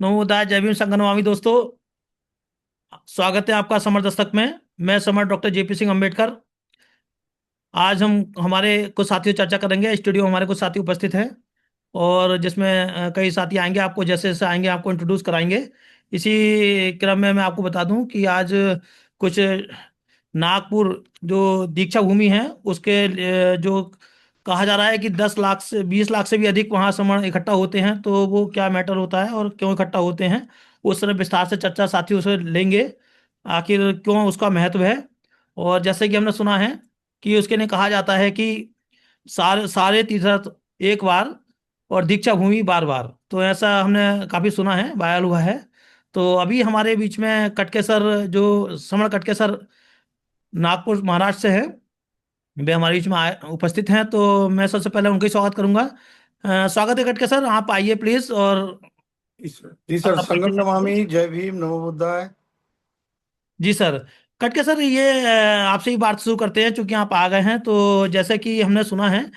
नमोदाय जय भीम संगनवामी दोस्तों। स्वागत है आपका समर दस्तक में। मैं summer doctor JP Singh Ambedkar. आज हम हमारे कुछ साथियों चर्चा करेंगे। स्टूडियो में हमारे कुछ साथी उपस्थित हैं और जिसमें कई साथी आएंगे, आपको जैसे जैसे आएंगे आपको इंट्रोड्यूस कराएंगे। इसी क्रम में मैं आपको बता दूं कि आज कुछ नागपुर जो दीक्षा भूमि है उसके जो कहा जा रहा है कि 10 लाख से 20 लाख से भी अधिक वहाँ समण इकट्ठा होते हैं, तो वो क्या मैटर होता है और क्यों इकट्ठा होते हैं, उस तरह विस्तार से चर्चा साथियों से लेंगे। आखिर क्यों उसका महत्व है। और जैसे कि हमने सुना है कि उसके लिए कहा जाता है कि सारे सारे तीर्थ एक बार और दीक्षा भूमि बार बार, तो ऐसा हमने काफी सुना है, वायरल हुआ है। तो अभी हमारे बीच में कटकेसर, जो समण कटकेसर नागपुर महाराष्ट्र से है, वे हमारे बीच में उपस्थित हैं। तो मैं सबसे पहले उनका ही स्वागत करूंगा। स्वागत है कटकेसर, आप आइए प्लीज और जी सर, अपना संगम परिचय दीजिए। नमामि, जय भीम, नमो बुद्धाय। जी सर। कटकेसर, ये आपसे ही बात शुरू करते हैं चूंकि आप आ गए हैं। तो जैसे कि हमने सुना है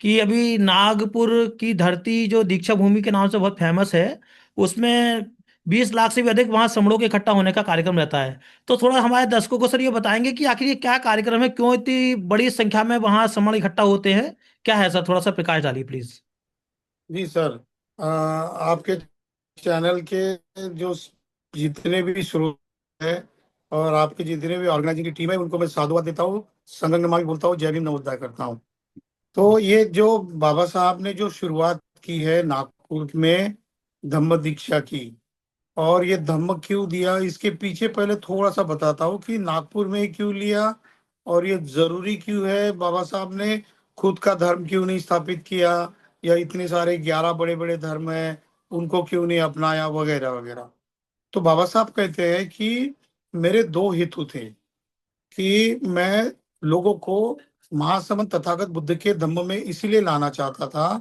कि अभी नागपुर की धरती जो दीक्षा भूमि के नाम से बहुत फेमस है, उसमें 20 लाख से भी अधिक वहां समणों के इकट्ठा होने का कार्यक्रम रहता है। तो थोड़ा हमारे दर्शकों को सर ये बताएंगे कि आखिर ये क्या कार्यक्रम है, क्यों इतनी बड़ी संख्या में वहां समण इकट्ठा होते हैं, क्या है सर, थोड़ा सा प्रकाश डालिए प्लीज। जी सर, आपके चैनल के जो जितने भी स्रोत है और आपके जितने भी ऑर्गेनाइजिंग की टीम है, उनको मैं साधुवाद देता हूँ। संगम नमामि बोलता हूँ, जय भीम, नमो बुद्धाय करता हूँ। तो ये जो बाबा साहब ने जो शुरुआत की है नागपुर में धम्म दीक्षा की, और ये धम्म क्यों दिया, इसके पीछे पहले थोड़ा सा बताता हूँ कि नागपुर में ही क्यों लिया और ये जरूरी क्यों है। बाबा साहब ने खुद का धर्म क्यों नहीं स्थापित किया, या इतने सारे 11 बड़े बड़े धर्म हैं उनको क्यों नहीं अपनाया, वगैरह वगैरह। तो बाबा साहब कहते हैं कि मेरे दो हेतु थे कि मैं लोगों को महासमंत तथागत बुद्ध के धम्म में इसीलिए लाना चाहता था,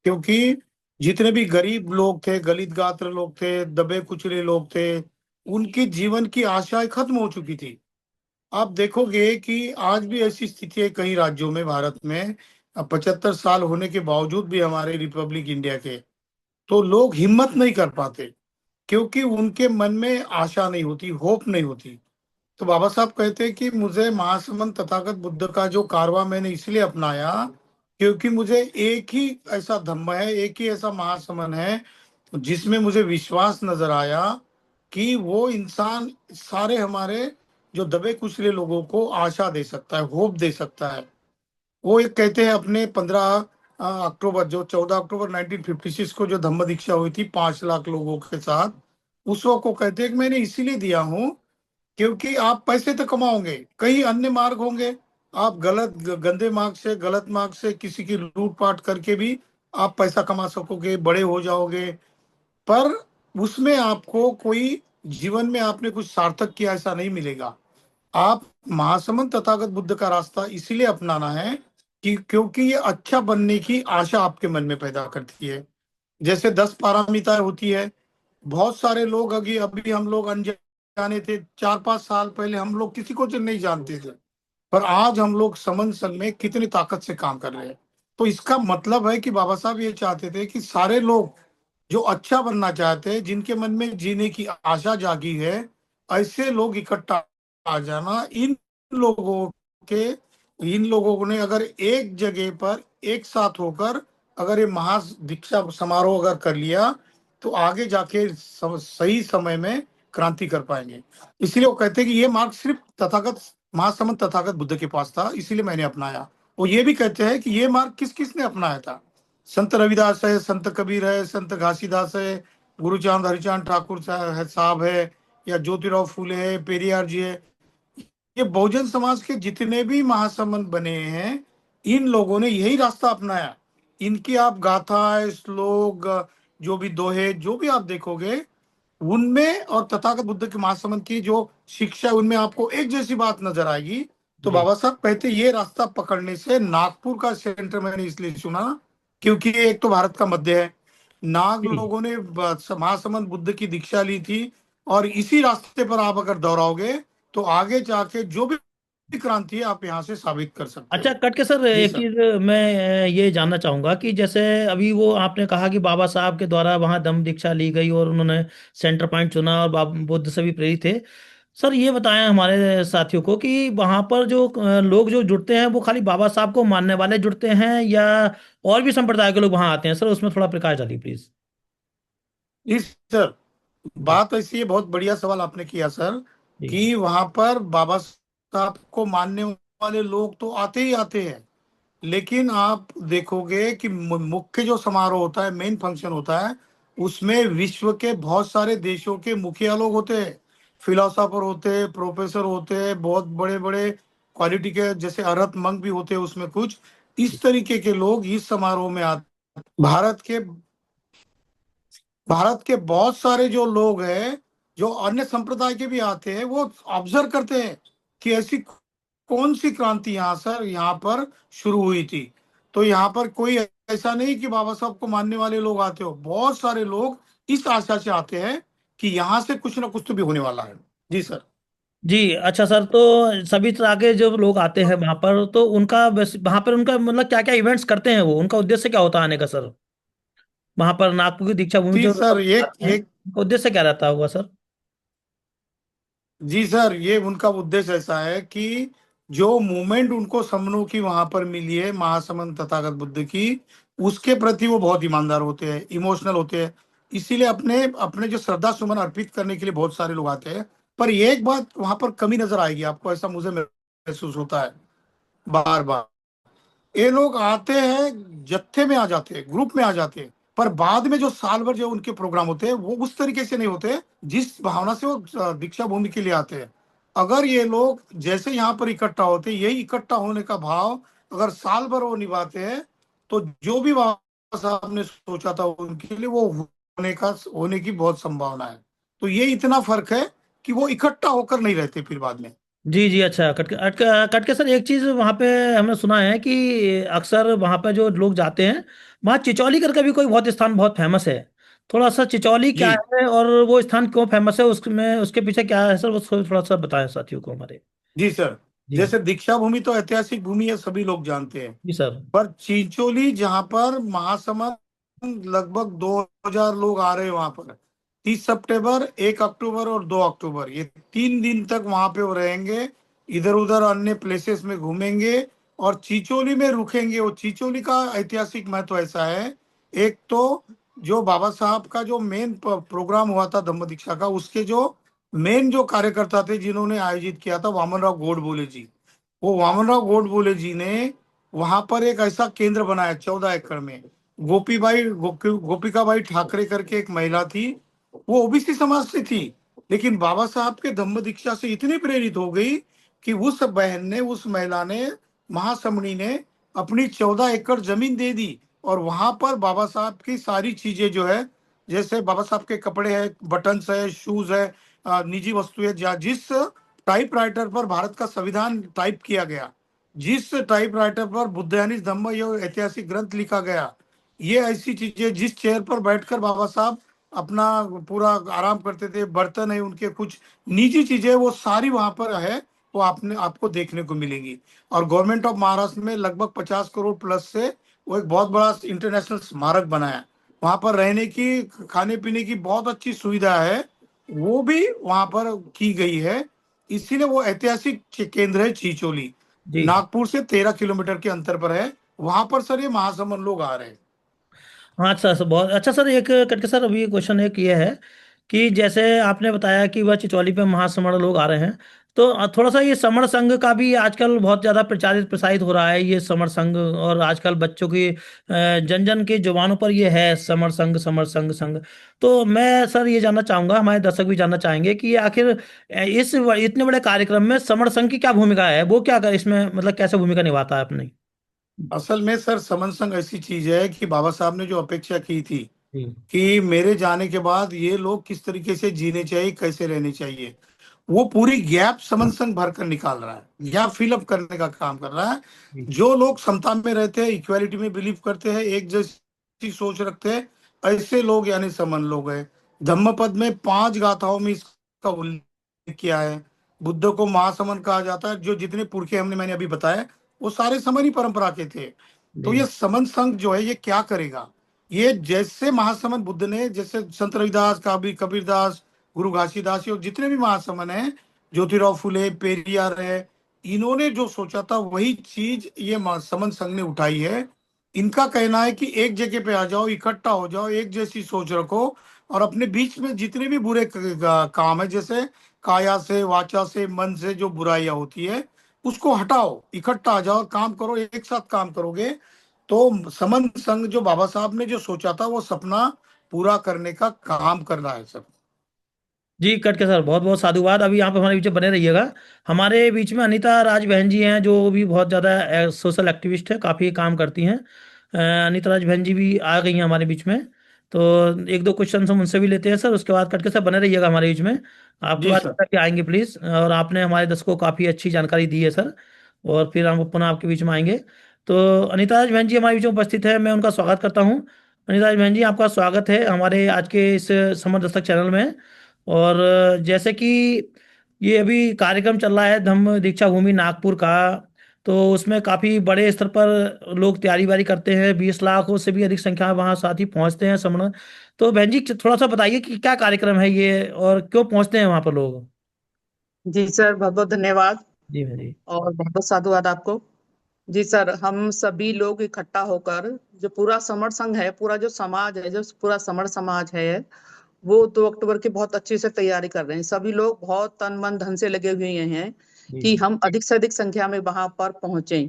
क्योंकि जितने भी गरीब लोग थे, गलित गात्र लोग थे, दबे कुचले लोग थे, उनकी जीवन की आशाएं खत्म हो चुकी थी। आप देखोगे कि आज भी ऐसी स्थिति है कई राज्यों में भारत में। 75 साल होने के बावजूद भी हमारे रिपब्लिक इंडिया के, तो लोग हिम्मत नहीं कर पाते, क्योंकि उनके मन में आशा नहीं होती, होप नहीं होती। तो बाबा साहब कहते हैं कि मुझे महासमंत तथागत बुद्ध का जो कारवा मैंने इसलिए अपनाया, क्योंकि मुझे एक ही ऐसा धम्म है, एक ही ऐसा महासमन है जिसमें मुझे विश्वास नजर आया कि वो इंसान सारे हमारे जो दबे कुचले लोगों को आशा दे सकता है, होप दे सकता है। वो एक कहते हैं अपने 15 अक्टूबर, जो 14 अक्टूबर 1956 को जो धम्म दीक्षा हुई थी 5 लाख लोगों के साथ, उस वक्त को कहते हैं कि मैंने इसीलिए दिया हूँ क्योंकि आप पैसे तो कमाओगे, कई अन्य मार्ग होंगे। आप गलत गंदे मार्ग से, गलत मार्ग से किसी की लूटपाट करके भी आप पैसा कमा सकोगे, बड़े हो जाओगे, पर उसमें आपको कोई जीवन में आपने कुछ सार्थक किया ऐसा नहीं मिलेगा। आप महासमंत तथागत बुद्ध का रास्ता इसीलिए अपनाना है कि क्योंकि ये अच्छा बनने की आशा आपके मन में पैदा करती है। जैसे 10 पारामिता होती है। बहुत सारे लोग, अभी अभी हम लोग अनजाने थे, 4-5 साल पहले हम लोग किसी को नहीं जानते थे, पर आज हम लोग समन संघ में कितनी ताकत से काम कर रहे हैं। तो इसका मतलब है कि बाबा साहब ये चाहते थे कि सारे लोग जो अच्छा बनना चाहते हैं, जिनके मन में जीने की आशा जागी है, ऐसे लोग इकट्ठा आ जाना। लोगों के इन लोगों ने अगर एक जगह पर एक साथ होकर अगर ये महा दीक्षा समारोह अगर कर लिया, तो आगे जाके सही समय में क्रांति कर पाएंगे। इसलिए वो कहते हैं कि ये मार्ग सिर्फ तथागत महासमंत तथागत बुद्ध के पास था, इसीलिए मैंने अपनाया। वो ये भी कहते हैं कि ये मार्ग किस किसने अपनाया था। संत रविदास है, संत कबीर है, संत घासीदास है, गुरुचांद हरिचांद ठाकुर साहब है, या ज्योतिराव फूले है, पेरियार जी है। ये बहुजन समाज के जितने भी महासंबंध बने हैं, इन लोगों ने यही रास्ता अपनाया। इनकी आप गाथाएं, श्लोक, जो भी दोहे, जो भी आप देखोगे उनमें, और तथागत बुद्ध के महासंबंध की जो शिक्षा है, उनमें आपको एक जैसी बात नजर आएगी। तो जी। बाबा साहब कहते ये रास्ता पकड़ने से नागपुर का सेंटर मैंने इसलिए चुना, क्योंकि ये एक तो भारत का मध्य है। नाग जी। लोगों ने महासंबंध बुद्ध की दीक्षा ली थी, और इसी रास्ते पर आप अगर दोहराओगे तो आगे जाके जो भी क्रांति है, आप यहाँ से साबित कर सकते अच्छा हो। कट के सर, जी एक सर। चीज मैं ये जानना चाहूंगा कि जैसे अभी वो आपने कहा कि बाबा साहब के द्वारा वहां दम दीक्षा ली गई और उन्होंने सेंटर पॉइंट चुना और बुद्ध से भी प्रेरित थे। सर ये बताएं हमारे साथियों को कि वहां पर जो लोग जो जुड़ते हैं वो खाली बाबा साहब को मानने वाले जुड़ते हैं या और भी संप्रदाय के लोग वहां आते हैं? सर उसमें थोड़ा प्रकाश डालिए प्लीज। जी सर, जी बात ऐसी है, बहुत बढ़िया सवाल आपने किया सर, जी कि वहां पर बाबा साहब को मानने वाले लोग तो आते ही आते हैं, लेकिन आप देखोगे कि मुख्य जो समारोह होता है, मेन फंक्शन होता है, उसमें विश्व के बहुत सारे देशों के मुखिया लोग होते हैं, फिलोसोफर होते हैं, प्रोफेसर होते हैं, बहुत बड़े बड़े क्वालिटी के, जैसे अरहत मंग भी होते हैं उसमें कुछ। इस तरीके के लोग इस समारोह में आते। भारत के भारत के बहुत सारे जो लोग हैं, जो अन्य संप्रदाय के भी आते हैं, वो ऑब्जर्व करते हैं कि ऐसी कौन सी क्रांति यहाँ पर शुरू हुई थी। तो यहाँ पर कोई ऐसा नहीं कि बाबा साहब को मानने वाले लोग आते हो, बहुत सारे लोग इस आशा से आते हैं कि यहाँ से कुछ ना कुछ तो भी होने वाला है। जी सर। जी। अच्छा सर, तो सभी तरह के जो लोग आते हैं वहां पर, तो उनका वहां पर उनका मतलब क्या क्या इवेंट्स करते हैं, वो उनका उद्देश्य क्या होता है आने का सर? वहां पर नागपुर की दीक्षा भूमि जी जो सर, लोग एक आते हैं एक उनका उद्देश्य क्या रहता होगा सर? जी सर, ये उनका उद्देश्य ऐसा है कि जो मूवमेंट उनको समनों की वहां पर मिली है, महासमंत तथागत बुद्ध की, उसके प्रति वो बहुत ईमानदार होते हैं, इमोशनल होते हैं। इसीलिए अपने अपने जो श्रद्धा सुमन अर्पित करने के लिए बहुत सारे लोग आते हैं। पर एक बात वहां पर कमी नजर आएगी आपको, ऐसा मुझे महसूस होता है बार बार। ये लोग आते हैं, जत्थे में आ जाते हैं, ग्रुप में आ जाते हैं, पर बाद में जो साल भर जो उनके प्रोग्राम होते हैं वो उस तरीके से नहीं होते जिस भावना से वो दीक्षा भूमि के लिए आते हैं। अगर ये लोग जैसे यहाँ पर इकट्ठा होते हैं, यही इकट्ठा होने का भाव अगर साल भर वो निभाते हैं, तो जो भी बाबा साहब ने सोचा था उनके लिए, वो होने की बहुत संभावना है। तो ये इतना फर्क है कि वो इकट्ठा होकर नहीं रहते फिर बाद में। जी जी। अच्छा कट के सर, एक चीज वहां पे हमने सुना है कि अक्सर वहां पे जो लोग जाते हैं वहाँ चिचौली करके भी कोई बहुत स्थान बहुत फेमस है। थोड़ा सा चिचौली क्या जी है और वो स्थान क्यों फेमस है, उसमें उसके पीछे क्या है सर, वो थोड़ा सा बताएं साथियों को हमारे। जी सर, जी जैसे दीक्षा भूमि तो ऐतिहासिक भूमि है, सभी लोग जानते हैं। जी सर। पर चिंचोली, जहां पर महासमंद, लगभग 2000 लोग आ रहे हैं वहां पर, 30 सितंबर, 1 अक्टूबर और 2 अक्टूबर, ये 3 दिन तक वहां पे वो रहेंगे। इधर उधर अन्य प्लेसेस में घूमेंगे और चिचोली में रुकेंगे। वो चिचोली का ऐतिहासिक महत्व ऐसा है, एक तो जो बाबा साहब का जो मेन प्रोग्राम हुआ था धम्म दीक्षा का, उसके जो मेन जो कार्यकर्ता थे जिन्होंने आयोजित किया था, वामनराव गोडबोले जी। वो वामनराव गोडबोले जी ने वहां पर एक ऐसा केंद्र बनाया 14 एकड़ में। गोपिकाबाई ठाकरे करके एक महिला थी, वो ओबीसी समाज से थी, लेकिन बाबा साहब के धम्म दीक्षा से इतनी प्रेरित हो गई कि उस बहन ने, उस महिला ने, महासमणी ने अपनी 14 एकड़ जमीन दे दी। और वहां पर बाबा साहब की सारी चीजें जो है, जैसे बाबा साहब के कपड़े है, बटन्स है, शूज है, निजी वस्तु है, जिस टाइपराइटर पर भारत का संविधान टाइप किया गया, जिस टाइपराइटर पर बुद्धानिस धम्म ये ऐतिहासिक ग्रंथ लिखा गया, ये ऐसी चीजें, जिस चेयर पर बैठकर बाबा साहब अपना पूरा आराम करते थे, बर्तन है उनके, कुछ निजी चीजें, वो सारी वहां पर है, वो आपको देखने को मिलेंगी। और गवर्नमेंट ऑफ महाराष्ट्र में लगभग 50 करोड़ प्लस से वो एक बहुत बड़ा इंटरनेशनल स्मारक बनाया। वहां पर रहने की, खाने पीने की बहुत अच्छी सुविधा है, वो भी वहां पर की गई है। इसीलिए वो ऐतिहासिक केंद्र है चिचोली। जी नागपुर से 13 किलोमीटर के अंतर पर है। वहां पर सर ये महासमंद लोग आ रहे हैं। हाँ सर, बहुत अच्छा सर। एक करके सर अभी क्वेश्चन एक ये है कि जैसे आपने बताया कि वह चिचौली पे महासमण लोग आ रहे हैं, तो थोड़ा सा ये समर संघ का भी आजकल बहुत ज़्यादा प्रचारित प्रसारित हो रहा है ये समर संघ, और आजकल बच्चों की जन जन के जुबानों पर ये है समर संघ समर संघ संघ। तो मैं सर ये जानना चाहूँगा, हमारे दर्शक भी जानना चाहेंगे कि आखिर इतने बड़े कार्यक्रम में समर संघ की क्या भूमिका है, वो क्या इसमें मतलब कैसे भूमिका निभाता है अपनी? असल में सर समन संघ ऐसी चीज है कि बाबा साहब ने जो अपेक्षा की थी जी कि मेरे जाने के बाद ये लोग किस तरीके से जीने चाहिए, कैसे रहने चाहिए, वो पूरी गैप समन संघ भर कर निकाल रहा है या फिलअप करने का काम कर रहा है। जी जो लोग समता में रहते हैं, इक्वालिटी में बिलीव करते हैं, एक जैसी सोच रखते हैं, ऐसे लोग यानी समन लोग हैं। धम्मपद में 5 गाथाओं में इसका उल्लेख किया है। बुद्ध को महासमन कहा जाता है। जो जितने पुरखे मैंने अभी बताए वो सारे समन परंपरा के थे। तो जी ये समन संघ जो है ये क्या करेगा, ये जैसे महासमन बुद्ध ने, जैसे संत रविदास, कबीरदास, गुरु घासीदास, ये जितने भी महासमन है, ज्योतिराव फुले, पेरियार है, इन्होंने जो सोचा था वही चीज ये समन संघ ने उठाई है। इनका कहना है कि एक जगह पे आ जाओ, इकट्ठा हो जाओ, एक जैसी सोच रखो, और अपने बीच में जितने भी बुरे काम है, जैसे काया से, वाचा से, मन से जो बुराइयां होती है, उसको हटाओ, इकट्ठा आ जाओ, काम करो, एक साथ काम करोगे तो समन संघ जो बाबा साहब ने जो सोचा था वो सपना पूरा करने का काम करना है सर। जी, कट के सर, बहुत बहुत साधुवाद। अभी यहाँ पे हमारे बीच में बने रहिएगा। हमारे बीच में अनीता राज बहन जी हैं, जो भी बहुत ज़्यादा सोशल एक्टिविस्ट है, काफ़ी काम करती हैं। अनीता राज बहन जी भी आ गई हैं हमारे बीच में। तो एक दो क्वेश्चन हम उनसे भी लेते हैं सर, उसके बाद कट के सर बने रहिएगा हमारे बीच में। आपके जी बाद सर। करके आएंगे प्लीज़। और आपने हमारे दर्शकों को काफ़ी अच्छी जानकारी दी है सर। और फिर हम पुनः आपके बीच में आएंगे। तो अनीता राज बहन जी हमारे बीच में उपस्थित है, मैं उनका स्वागत करता हूँ। अनीता राज बहन जी, आपका स्वागत है हमारे आज के इस समर दस्तक चैनल में। और जैसे कि ये अभी कार्यक्रम चल रहा है धम्म दीक्षा भूमि नागपुर का, तो उसमें काफ़ी बड़े स्तर पर लोग तैयारी वारी करते हैं, 20 लाख से भी अधिक संख्या में वहाँ साथी पहुँचते हैं समण। तो बहन जी थोड़ा सा बताइए कि क्या कार्यक्रम है ये और क्यों पहुँचते हैं वहाँ पर लोग। जी सर, बहुत बहुत धन्यवाद जी बहन जी। और बहुत बहुत साधुवाद आपको। जी सर, हम सभी लोग इकट्ठा होकर जो पूरा समर संघ है, पूरा जो समाज है, जो पूरा समर समाज है, वो 2 अक्टूबर की बहुत अच्छी से तैयारी कर रहे हैं। सभी लोग बहुत तन मन धन से लगे हुए हैं जी कि हम अधिक से अधिक संख्या में वहां पर पहुंचे,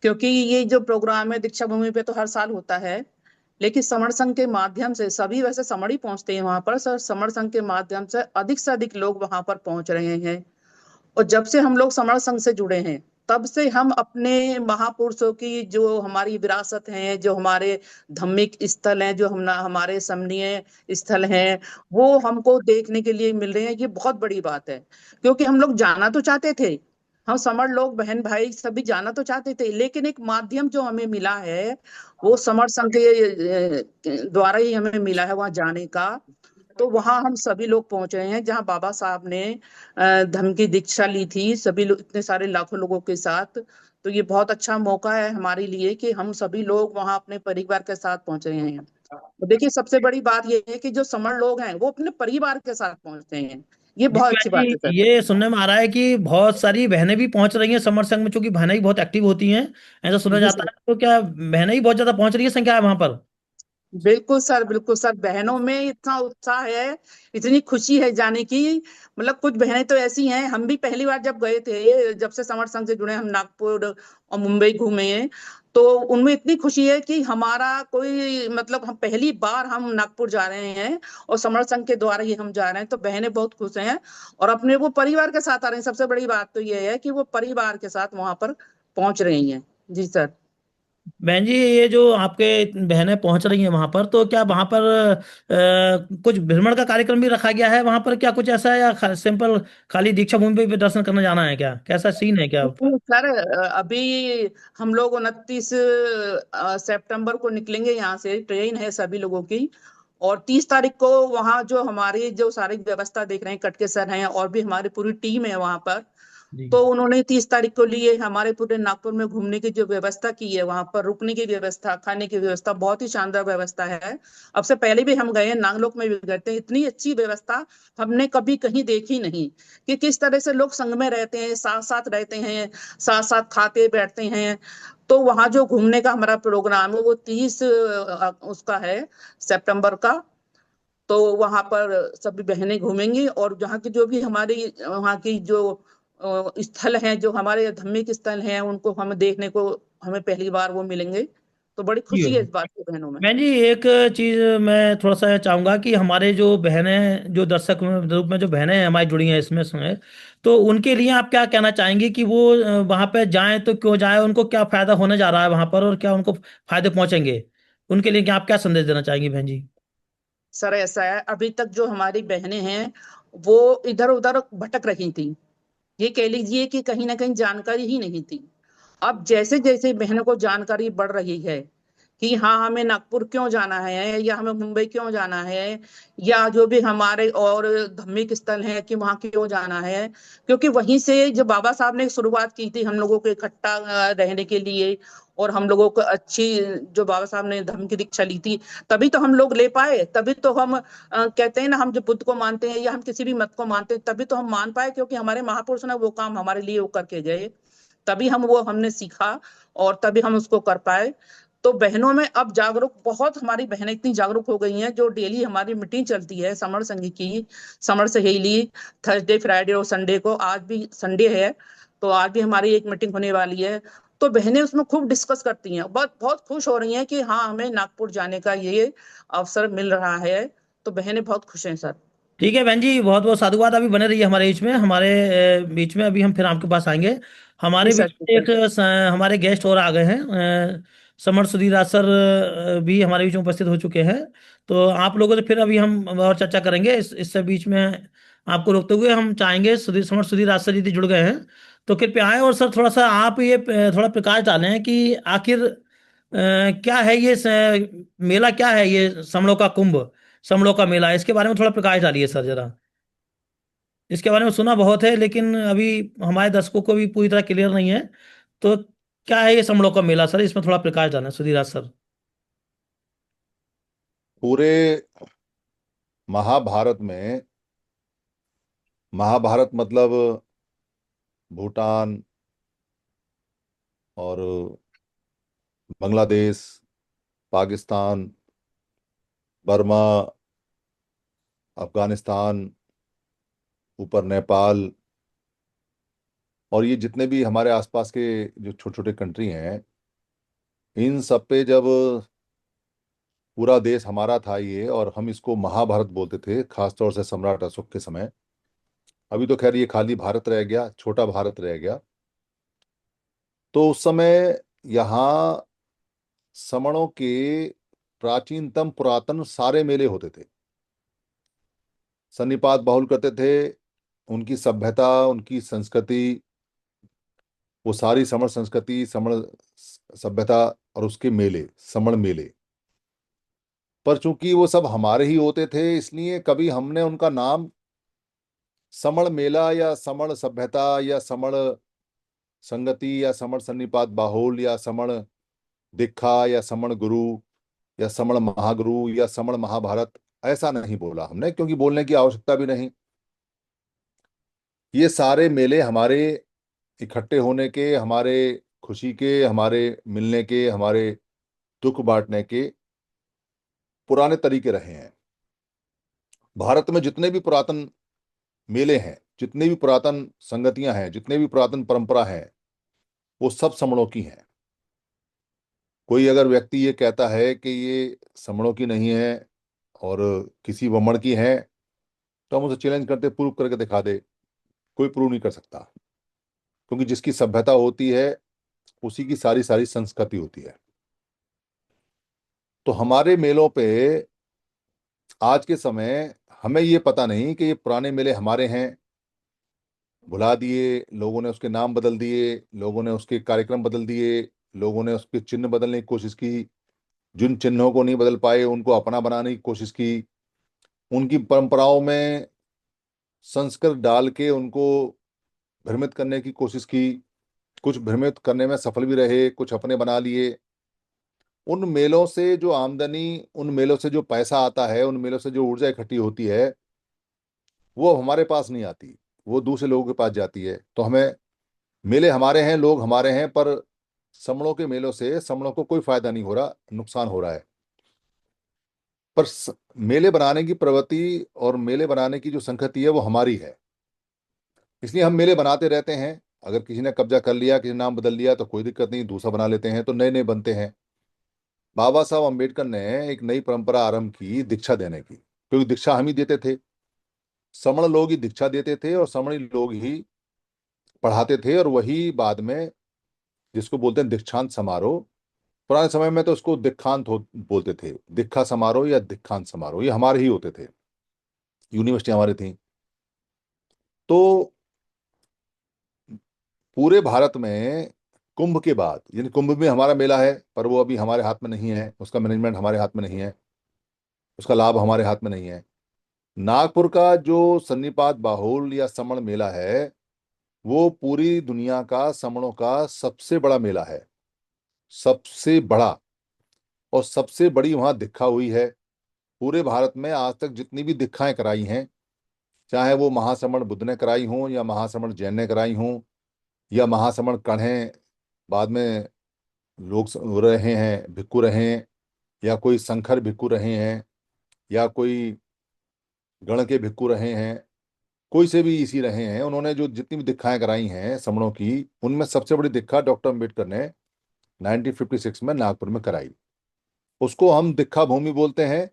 क्योंकि ये जो प्रोग्राम है दीक्षा भूमि पे तो हर साल होता है, लेकिन समर संघ के माध्यम से सभी वैसे समर ही पहुंचते हैं वहां पर सर, समर संघ के माध्यम से अधिक लोग वहां पर पहुंच रहे हैं। और जब से हम लोग समर संघ से जुड़े हैं, तब से हम अपने महापुरुषों की जो हमारी विरासत है, जो हमारे धार्मिक स्थल हैं, जो हम हमारे समनीय स्थल हैं, वो हमको देखने के लिए मिल रहे हैं। ये बहुत बड़ी बात है, क्योंकि हम लोग जाना तो चाहते थे, हम समर लोग बहन भाई सभी जाना तो चाहते थे, लेकिन एक माध्यम जो हमें मिला है वो समर संघ के द्वारा ही हमें मिला है वहां जाने का। तो वहां हम सभी लोग पहुंच रहे हैं जहां बाबा साहब ने धम्म की दीक्षा ली थी, सभी लोग इतने सारे लाखों लोगों के साथ। तो ये बहुत अच्छा मौका है हमारे लिए कि हम सभी लोग वहां अपने परिवार के साथ पहुंच रहे हैं। तो देखिए, सबसे बड़ी बात ये है कि जो समर लोग हैं वो अपने परिवार के साथ पहुंचते हैं। ये जी बहुत बहन अच्छी बात है जी, सर। ये सुनने में आ रहा है कि बहुत सारी बहनें भी पहुंच रही हैं समर संघ में, चूंकि बहनें भी बहुत एक्टिव होती हैं, ऐसा सुना जी जाता सर, है। तो क्या बहनें ही बहुत ज्यादा पहुंच रही है संख्या है वहां पर। बिल्कुल सर, बिल्कुल सर, बहनों में इतना उत्साह है, इतनी खुशी है जाने की। मतलब कुछ बहनें तो ऐसी हैं, हम भी पहली बार जब गए थे, जब से समर संघ से जुड़े, हम नागपुर और मुंबई घूमे हैं, तो उनमें इतनी खुशी है कि हमारा कोई मतलब हम पहली बार हम नागपुर जा रहे हैं और समर संघ के द्वारा ही हम जा रहे हैं। तो बहनें बहुत खुश हैं और अपने वो परिवार के साथ आ रहे हैं। सबसे बड़ी बात तो ये है कि वो परिवार के साथ वहां पर पहुंच रही हैं। जी सर। बहन जी, ये जो आपके बहनें पहुंच रही हैं वहां पर, तो क्या वहां पर कुछ भ्रमण का कार्यक्रम भी रखा गया है वहां पर, क्या कुछ ऐसा है, या सिंपल खाली दीक्षा भूमि पे दर्शन करने जाना है, क्या कैसा सीन है क्या। तो सर, अभी हम लोग 29 सितंबर को निकलेंगे यहाँ से, ट्रेन है सभी लोगों की। और 30 तारीख को वहाँ जो हमारी जो सारी व्यवस्था देख रहे हैं, कटके सर हैं और भी हमारी पूरी टीम है वहाँ पर। जी तो उन्होंने 30 तारीख को लिए हमारे पूरे नागपुर में घूमने की जो व्यवस्था की है, वहां पर रुकने की व्यवस्था, खाने की व्यवस्था, बहुत ही शानदार व्यवस्था है। अब से पहले भी हम गए हैं, नागलोक में भी गए थे, इतनी अच्छी व्यवस्था हमने कभी कहीं देखी नहीं, कि किस तरह से लोग संग में रहते हैं, साथ साथ रहते हैं, साथ साथ खाते बैठते हैं। तो वहां जो घूमने का हमारा प्रोग्राम है वो 30 उसका है, सितंबर का। तो वहां पर सभी बहनें घूमेंगी और जहाँ की जो भी हमारी वहाँ की जो स्थल हैं, जो हमारे धार्मिक स्थल हैं, उनको हम देखने को हमें पहली बार वो मिलेंगे। तो बड़ी जी खुशी है इस बात की बहनों में। बहन जी, एक चीज मैं थोड़ा सा चाहूंगा कि हमारे जो बहनें, जो दर्शक रूप में जो बहनें हमारी जुड़ी हैं इसमें समय, तो उनके लिए आप क्या कहना चाहेंगे कि वो वहां पे जाएं तो क्यों जाएं, उनको क्या फायदा होने जा रहा है वहां पर, और क्या उनको फायदे पहुंचेंगे, उनके लिए क्या आप क्या संदेश देना चाहेंगे बहन जी। सर, ऐसा है, अभी तक जो हमारी बहनें हैं वो इधर उधर भटक रही थी, ये कह लीजिए कि कहीं ना कहीं जानकारी ही नहीं थी। अब जैसे जैसे बहनों को जानकारी बढ़ रही है कि हाँ हमें नागपुर क्यों जाना है या हमें मुंबई क्यों जाना है, या जो भी हमारे और धार्मिक स्थल हैं कि वहाँ क्यों जाना है। क्योंकि वहीं से जो बाबा साहब ने शुरुआत की थी हम लोगों को इकट्ठा रहने के लिए, और हम लोगों को अच्छी, जो बाबा साहब ने धर्म की दीक्षा ली थी, तभी तो हम लोग ले पाए, तभी तो हम कहते हैं ना, हम जो बुद्ध को मानते हैं या हम किसी भी मत को मानते हैं, तभी तो हम मान पाए, क्योंकि हमारे महापुरुष ने वो काम हमारे लिए वो करके गए, तभी हम वो हमने सीखा और तभी हम उसको कर पाए। तो बहनों में अब जागरूक, बहुत हमारी बहनें इतनी जागरूक हो गई हैं, जो डेली हमारी मीटिंग चलती है समर संघ की, समर सहेली, थर्सडे फ्राइडे और संडे को, आज भी संडे है तो आज भी हमारी एक मीटिंग होने वाली है। तो बहनें उसमें खूब डिस्कस करती हैं, बहुत बहुत खुश हो रही हैं कि हाँ हमें नागपुर जाने का ये अवसर मिल रहा है। तो बहनें बहुत खुश हैं सर। ठीक है बहन जी, बहुत बहुत साधुवाद। अभी बने रहिए हमारे बीच में, बीच में अभी हम फिर आपके पास आएंगे। जी हमारे सर, बीच जी में सर। एक हमारे गेस्ट और आ गए हैं। समर सुधीर सर भी हमारे बीच में उपस्थित हो चुके हैं। तो आप लोगों से फिर अभी हम और चर्चा करेंगे। इससे बीच में आपको रोकते हुए हम चाहेंगे, समर सुधीर सर यदि जुड़ गए हैं तो कृपया आए, और सर थोड़ा सा आप ये थोड़ा प्रकाश डालें कि आखिर क्या है ये मेला, क्या है ये समणों का कुंभ, समणों का मेला, इसके बारे में थोड़ा प्रकाश डालिए सर जरा। इसके बारे में सुना बहुत है लेकिन अभी हमारे दर्शकों को भी पूरी तरह क्लियर नहीं है। तो क्या है ये समणों का मेला सर, इसमें थोड़ा प्रकाश डालें सुधीराज सर। पूरे महाभारत में, महाभारत मतलब भूटान और बांग्लादेश, पाकिस्तान, बर्मा, अफगानिस्तान, ऊपर नेपाल, और ये जितने भी हमारे आसपास के जो छोटे छोटे कंट्री हैं, इन सब पे जब पूरा देश हमारा था ये, और हम इसको महाभारत बोलते थे, खासतौर से सम्राट अशोक के समय। अभी तो खैर ये खाली भारत रह गया, छोटा भारत रह गया। तो उस समय यहाँ समणों के प्राचीनतम पुरातन सारे मेले होते थे। सन्निपात बाहुल करते थे, उनकी सभ्यता, उनकी संस्कृति, वो सारी समण संस्कृति, समण सभ्यता और उसके मेले, समण मेले। पर चूंकि वो सब हमारे ही होते थे, इसलिए कभी हमने उनका नाम समण मेला या समण सभ्यता या समण संगति या समण सन्निपात बाहुल या समण दीक्षा या समण गुरु या समण महागुरु या समण महाभारत ऐसा नहीं बोला हमने, क्योंकि बोलने की आवश्यकता भी नहीं। ये सारे मेले हमारे इकट्ठे होने के, हमारे खुशी के, हमारे मिलने के, हमारे दुख बांटने के पुराने तरीके रहे हैं। भारत में जितने भी पुरातन मेले हैं, जितने भी पुरातन संगतियां हैं, जितने भी पुरातन परंपरा हैं, वो सब समणों की हैं। कोई अगर व्यक्ति ये कहता है कि ये समणों की नहीं है और किसी वमण की है, तो हम उसे चैलेंज करते, प्रूव करके दिखा दे। कोई प्रूव नहीं कर सकता, क्योंकि जिसकी सभ्यता होती है उसी की सारी सारी संस्कृति होती है। तो हमारे मेलों पे आज के समय हमें ये पता नहीं कि ये पुराने मेले हमारे हैं, भुला दिए लोगों ने, उसके नाम बदल दिए लोगों ने, उसके कार्यक्रम बदल दिए लोगों ने, उसके चिन्ह बदलने की कोशिश की, जिन चिन्हों को नहीं बदल पाए उनको अपना बनाने की कोशिश की, उनकी परंपराओं में संस्कृत डाल के उनको भ्रमित करने की कोशिश की। कुछ भ्रमित करने में सफल भी रहे, कुछ अपने बना लिए। उन मेलों से जो आमदनी, उन मेलों से जो पैसा आता है, उन मेलों से जो ऊर्जा इकट्ठी होती है, वो हमारे पास नहीं आती, वो दूसरे लोगों के पास जाती है। तो हमें, मेले हमारे हैं, लोग हमारे हैं, पर समणों के मेलों से समणों को कोई फायदा नहीं हो रहा, नुकसान हो रहा है। पर मेले बनाने की प्रवृत्ति और मेले बनाने की जो संस्कृति है वो हमारी है, इसलिए हम मेले बनाते रहते हैं। अगर किसी ने कब्जा कर लिया, किसी ने नाम बदल लिया, तो कोई दिक्कत नहीं, दूसरा बना लेते हैं, तो नए नए बनते हैं। बाबा साहब अम्बेडकर ने एक नई परंपरा आरंभ की दीक्षा देने की, क्योंकि दीक्षा हम ही देते थे। समण लोग ही दीक्षा देते थे और समणी लोग ही पढ़ाते थे, और वही बाद में जिसको बोलते हैं दीक्षांत समारोह, पुराने समय में तो उसको दीक्षांत बोलते थे। दीक्षा समारोह या दीक्षांत समारोह ये हमारे ही होते थे, यूनिवर्सिटी हमारी थी। तो पूरे भारत में कुंभ के बाद, यानी कुंभ में हमारा मेला है, पर वो अभी हमारे हाथ में नहीं है, उसका मैनेजमेंट हमारे हाथ में नहीं है, उसका लाभ हमारे हाथ में नहीं है। नागपुर का जो सन्निपात बाहुल या समण मेला है, वो पूरी दुनिया का समणों का सबसे बड़ा मेला है, सबसे बड़ा। और सबसे बड़ी वहां दिक्खा हुई है। पूरे भारत में आज तक जितनी भी दिक्खाएं कराई हैं, चाहे वो महासमण बुद्ध ने कराई हों या महासमण जैन ने कराई हों या महासमण कण्हें बाद में लोग रहे हैं, भिक्खु रहे हैं, या कोई शंकर भिक्खु रहे हैं, या कोई गण के भिक्खु रहे हैं, कोई से भी इसी रहे हैं, उन्होंने जो जितनी भी दिक्खाएं कराई हैं समणों की, उनमें सबसे बड़ी दिक्खा डॉक्टर अंबेडकर ने 1956 में नागपुर में कराई। उसको हम दिक्खा भूमि बोलते हैं,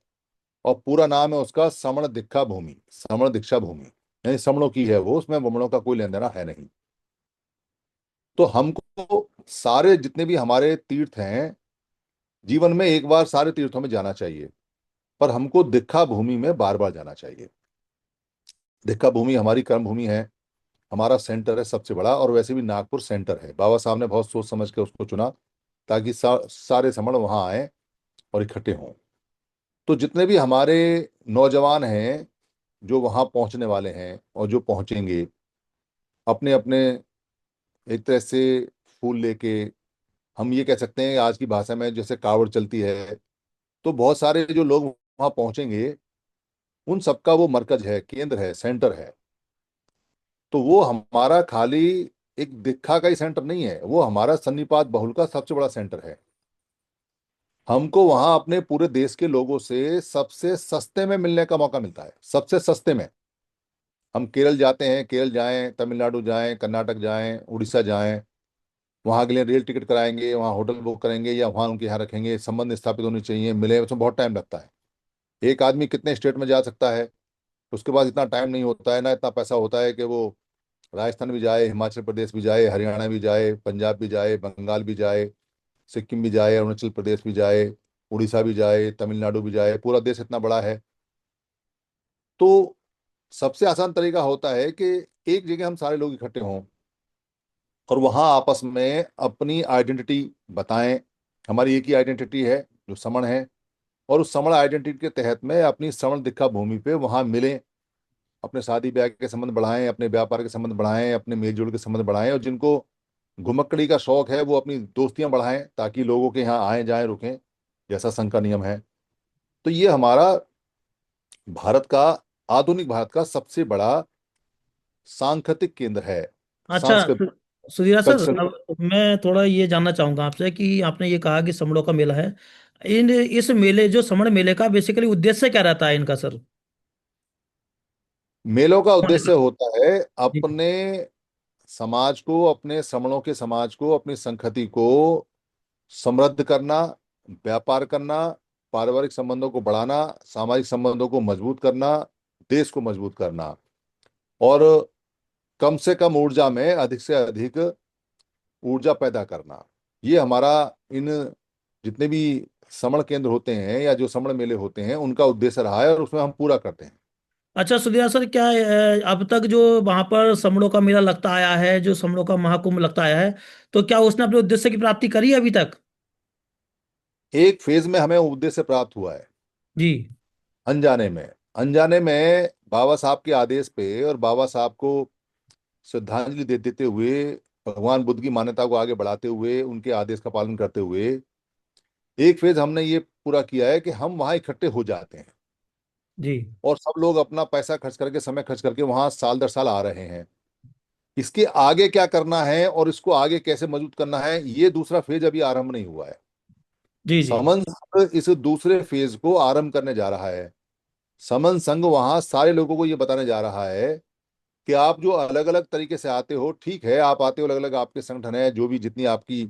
और पूरा नाम है उसका समण दीक्षा भूमि, समण दीक्षा भूमि, यानी समणों की है वो, उसमें बमणों का कोई लेन देना है नहीं। तो हमको सारे जितने भी हमारे तीर्थ हैं, जीवन में एक बार सारे तीर्थों में जाना चाहिए, पर हमको दीक्षा भूमि में बार बार जाना चाहिए। दीक्षा भूमि हमारी कर्म भूमि है, हमारा सेंटर है सबसे बड़ा, और वैसे भी नागपुर सेंटर है। बाबा साहब ने बहुत सोच समझ के उसको चुना ताकि सारे समण वहां आए और इकट्ठे हों। तो जितने भी हमारे नौजवान हैं जो वहां पहुंचने वाले हैं और जो पहुंचेंगे, अपने अपने एक तरह से फूल लेके, हम ये कह सकते हैं आज की भाषा में जैसे कावड़ चलती है, तो बहुत सारे जो लोग वहां पहुंचेंगे, उन सबका वो मरकज है, केंद्र है, सेंटर है। तो वो हमारा खाली एक दिक्खा का ही सेंटर नहीं है, वो हमारा सन्निपात बहुल का सबसे बड़ा सेंटर है। हमको वहां अपने पूरे देश के लोगों से सबसे सस्ते में मिलने का मौका मिलता है, सबसे सस्ते में। हम केरल जाते हैं, केरल जाएं, तमिलनाडु जाएं, कर्नाटक जाएं, उड़ीसा जाएं, वहां के लिए रेल टिकट कराएंगे, वहां होटल बुक करेंगे या वहां उनके यहाँ रखेंगे, संबंध स्थापित होनी चाहिए, मिले, उसमें बहुत टाइम लगता है। एक आदमी कितने स्टेट में जा सकता है, उसके पास इतना टाइम नहीं होता है ना, इतना पैसा होता है कि वो राजस्थान भी जाए, हिमाचल प्रदेश भी जाए, हरियाणा भी जाए, पंजाब भी जाए, बंगाल भी जाए, सिक्किम भी जाए, अरुणाचल प्रदेश भी जाए, उड़ीसा भी जाए, तमिलनाडु भी जाए, पूरा देश इतना बड़ा है। तो सबसे आसान तरीका होता है कि एक जगह हम सारे लोग इकट्ठे हों और वहां आपस में अपनी आइडेंटिटी बताएं। हमारी एक ही आइडेंटिटी है जो समण है, और उस समण आइडेंटिटी के तहत में अपनी समण दीक्षा भूमि पे वहां मिलें, अपने शादी ब्याह के संबंध बढ़ाएं, अपने व्यापार के संबंध बढ़ाएं, अपने मेलजोल के संबंध बढ़ाएं, और जिनको घुमक्कड़ी का शौक है वो अपनी दोस्तियां बढ़ाएं ताकि लोगों के यहाँ आए जाएं रुकें, जैसा संघ का नियम है। तो ये हमारा भारत का, आधुनिक भारत का सबसे बड़ा सांस्कृतिक केंद्र है, अच्छा सांस्कृतिक सुधीरा सर, कल्चरल। अब मैं थोड़ा ये जानना चाहूंगा आपसे कि आपने ये कहा कि समणों का मेला है। इन इस मेले, जो समण मेले का बेसिकली उद्देश्य क्या रहता है इनका सर? मेलों का समण उद्देश्य का। होता है जी। अपने समाज को, अपने समणों के समाज को, अपनी संस्कृति को समृद्ध करना, व्यापार करना, पारिवारिक संबंधों को बढ़ाना, सामाजिक संबंधों को मजबूत करना, देश को मजबूत करना, और कम से कम ऊर्जा में अधिक से अधिक ऊर्जा पैदा करना। ये हमारा इन जितने भी समण केंद्र होते हैं या जो समण मेले होते हैं, उनका उद्देश्य रहा है और उसमें हम पूरा करते हैं। अच्छा सुधीरा सर, क्या अब तक जो वहां पर समणों का मेला लगता आया है, जो समणों का महाकुंभ लगता आया है, तो क्या उसने अपने उद्देश्य की प्राप्ति करी है अभी तक? एक फेज में हमें उद्देश्य प्राप्त हुआ है, जी। अनजाने में। अनजाने में बाबा साहब के आदेश पे और बाबा साहब को श्रद्धांजलि दे देते हुए, भगवान बुद्ध की मान्यता को आगे बढ़ाते हुए, उनके आदेश का पालन करते हुए, एक फेज हमने ये पूरा किया है कि हम वहां इकट्ठे हो जाते हैं जी। और सब लोग अपना पैसा खर्च करके, समय खर्च करके वहां साल दर साल आ रहे हैं। इसके आगे क्या करना है और इसको आगे कैसे मजबूत करना है, ये दूसरा फेज अभी आरंभ नहीं हुआ है। जी। जी। समन संघ इस दूसरे फेज को आरंभ करने जा रहा है। समन संघ वहां सारे लोगों को ये बताने जा रहा है कि आप जो अलग अलग तरीके से आते हो, ठीक है, आप आते हो, अलग अलग आपके संगठन है, जो भी जितनी आपकी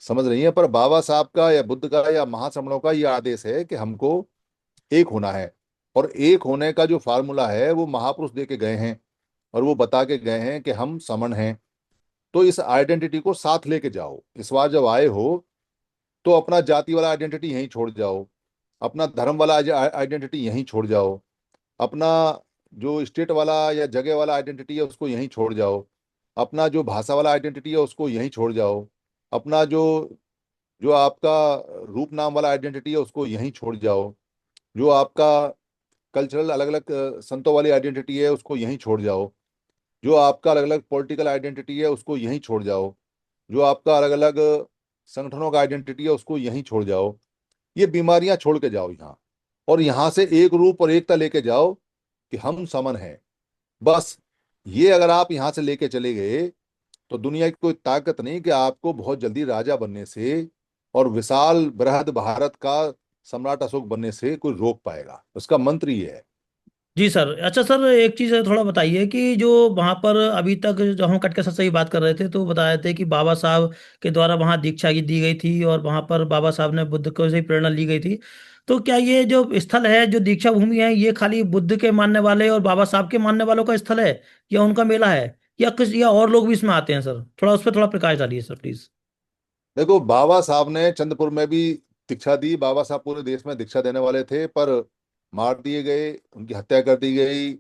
समझ रही है, पर बाबा साहब का या बुद्ध का या महासमणों का ये आदेश है कि हमको एक होना है। और एक होने का जो फार्मूला है वो महापुरुष दे के गए हैं, और वो बता के गए हैं कि हम समण हैं। तो इस आइडेंटिटी को साथ लेके जाओ। इस बार जब आए हो तो अपना जाति वाला आइडेंटिटी यहीं छोड़ जाओ, अपना धर्म वाला आइडेंटिटी यहीं छोड़ जाओ, अपना जो स्टेट वाला या जगह वाला आइडेंटिटी है उसको यहीं छोड़ जाओ, अपना जो भाषा वाला आइडेंटिटी है उसको यहीं छोड़ जाओ, अपना जो जो आपका रूप नाम वाला आइडेंटिटी है उसको यहीं छोड़ जाओ। जो आपका कल्चरल अलग अलग संतों वाली आइडेंटिटी है उसको यहीं छोड़ जाओ। जो आपका अलग अलग पॉलिटिकल आइडेंटिटी है उसको यहीं छोड़ जाओ। जो आपका अलग अलग संगठनों का आइडेंटिटी है उसको यहीं छोड़ जाओ। ये बीमारियां छोड़ के जाओ यहाँ, और यहाँ से एक रूप और एकता लेके जाओ कि हम समन हैं। बस ये अगर आप यहाँ से लेके चले गए तो दुनिया की कोई ताकत नहीं कि आपको बहुत जल्दी राजा बनने से और विशाल बृहद भारत का सम्राट अशोक बनने से कोई रोक पाएगा। उसका मंत्र ये है। जी सर। अच्छा सर, एक चीज़ थोड़ा बताइए कि जो वहाँ पर अभी तक जो हम कटके सर से ही बात कर रहे थे तो बताए थे कि बाबा साहब के द्वारा वहाँ दीक्षा की दी गई थी और वहाँ पर बाबा साहब ने बुद्ध को से ही प्रेरणा ली गई थी। तो क्या ये जो स्थल है, जो दीक्षा भूमि है, ये खाली बुद्ध के मानने वाले और बाबा साहब के मानने वालों का स्थल है, या उनका मेला है, या किस, या और लोग भी इसमें आते हैं सर? थोड़ा उस पर थोड़ा प्रकाश डालिए सर प्लीज। देखो, बाबा साहब ने चंद्रपुर में भी दीक्षा दी। बाबा साहब पूरे देश में दीक्षा देने वाले थे, पर मार दिए गए, उनकी हत्या कर दी गई,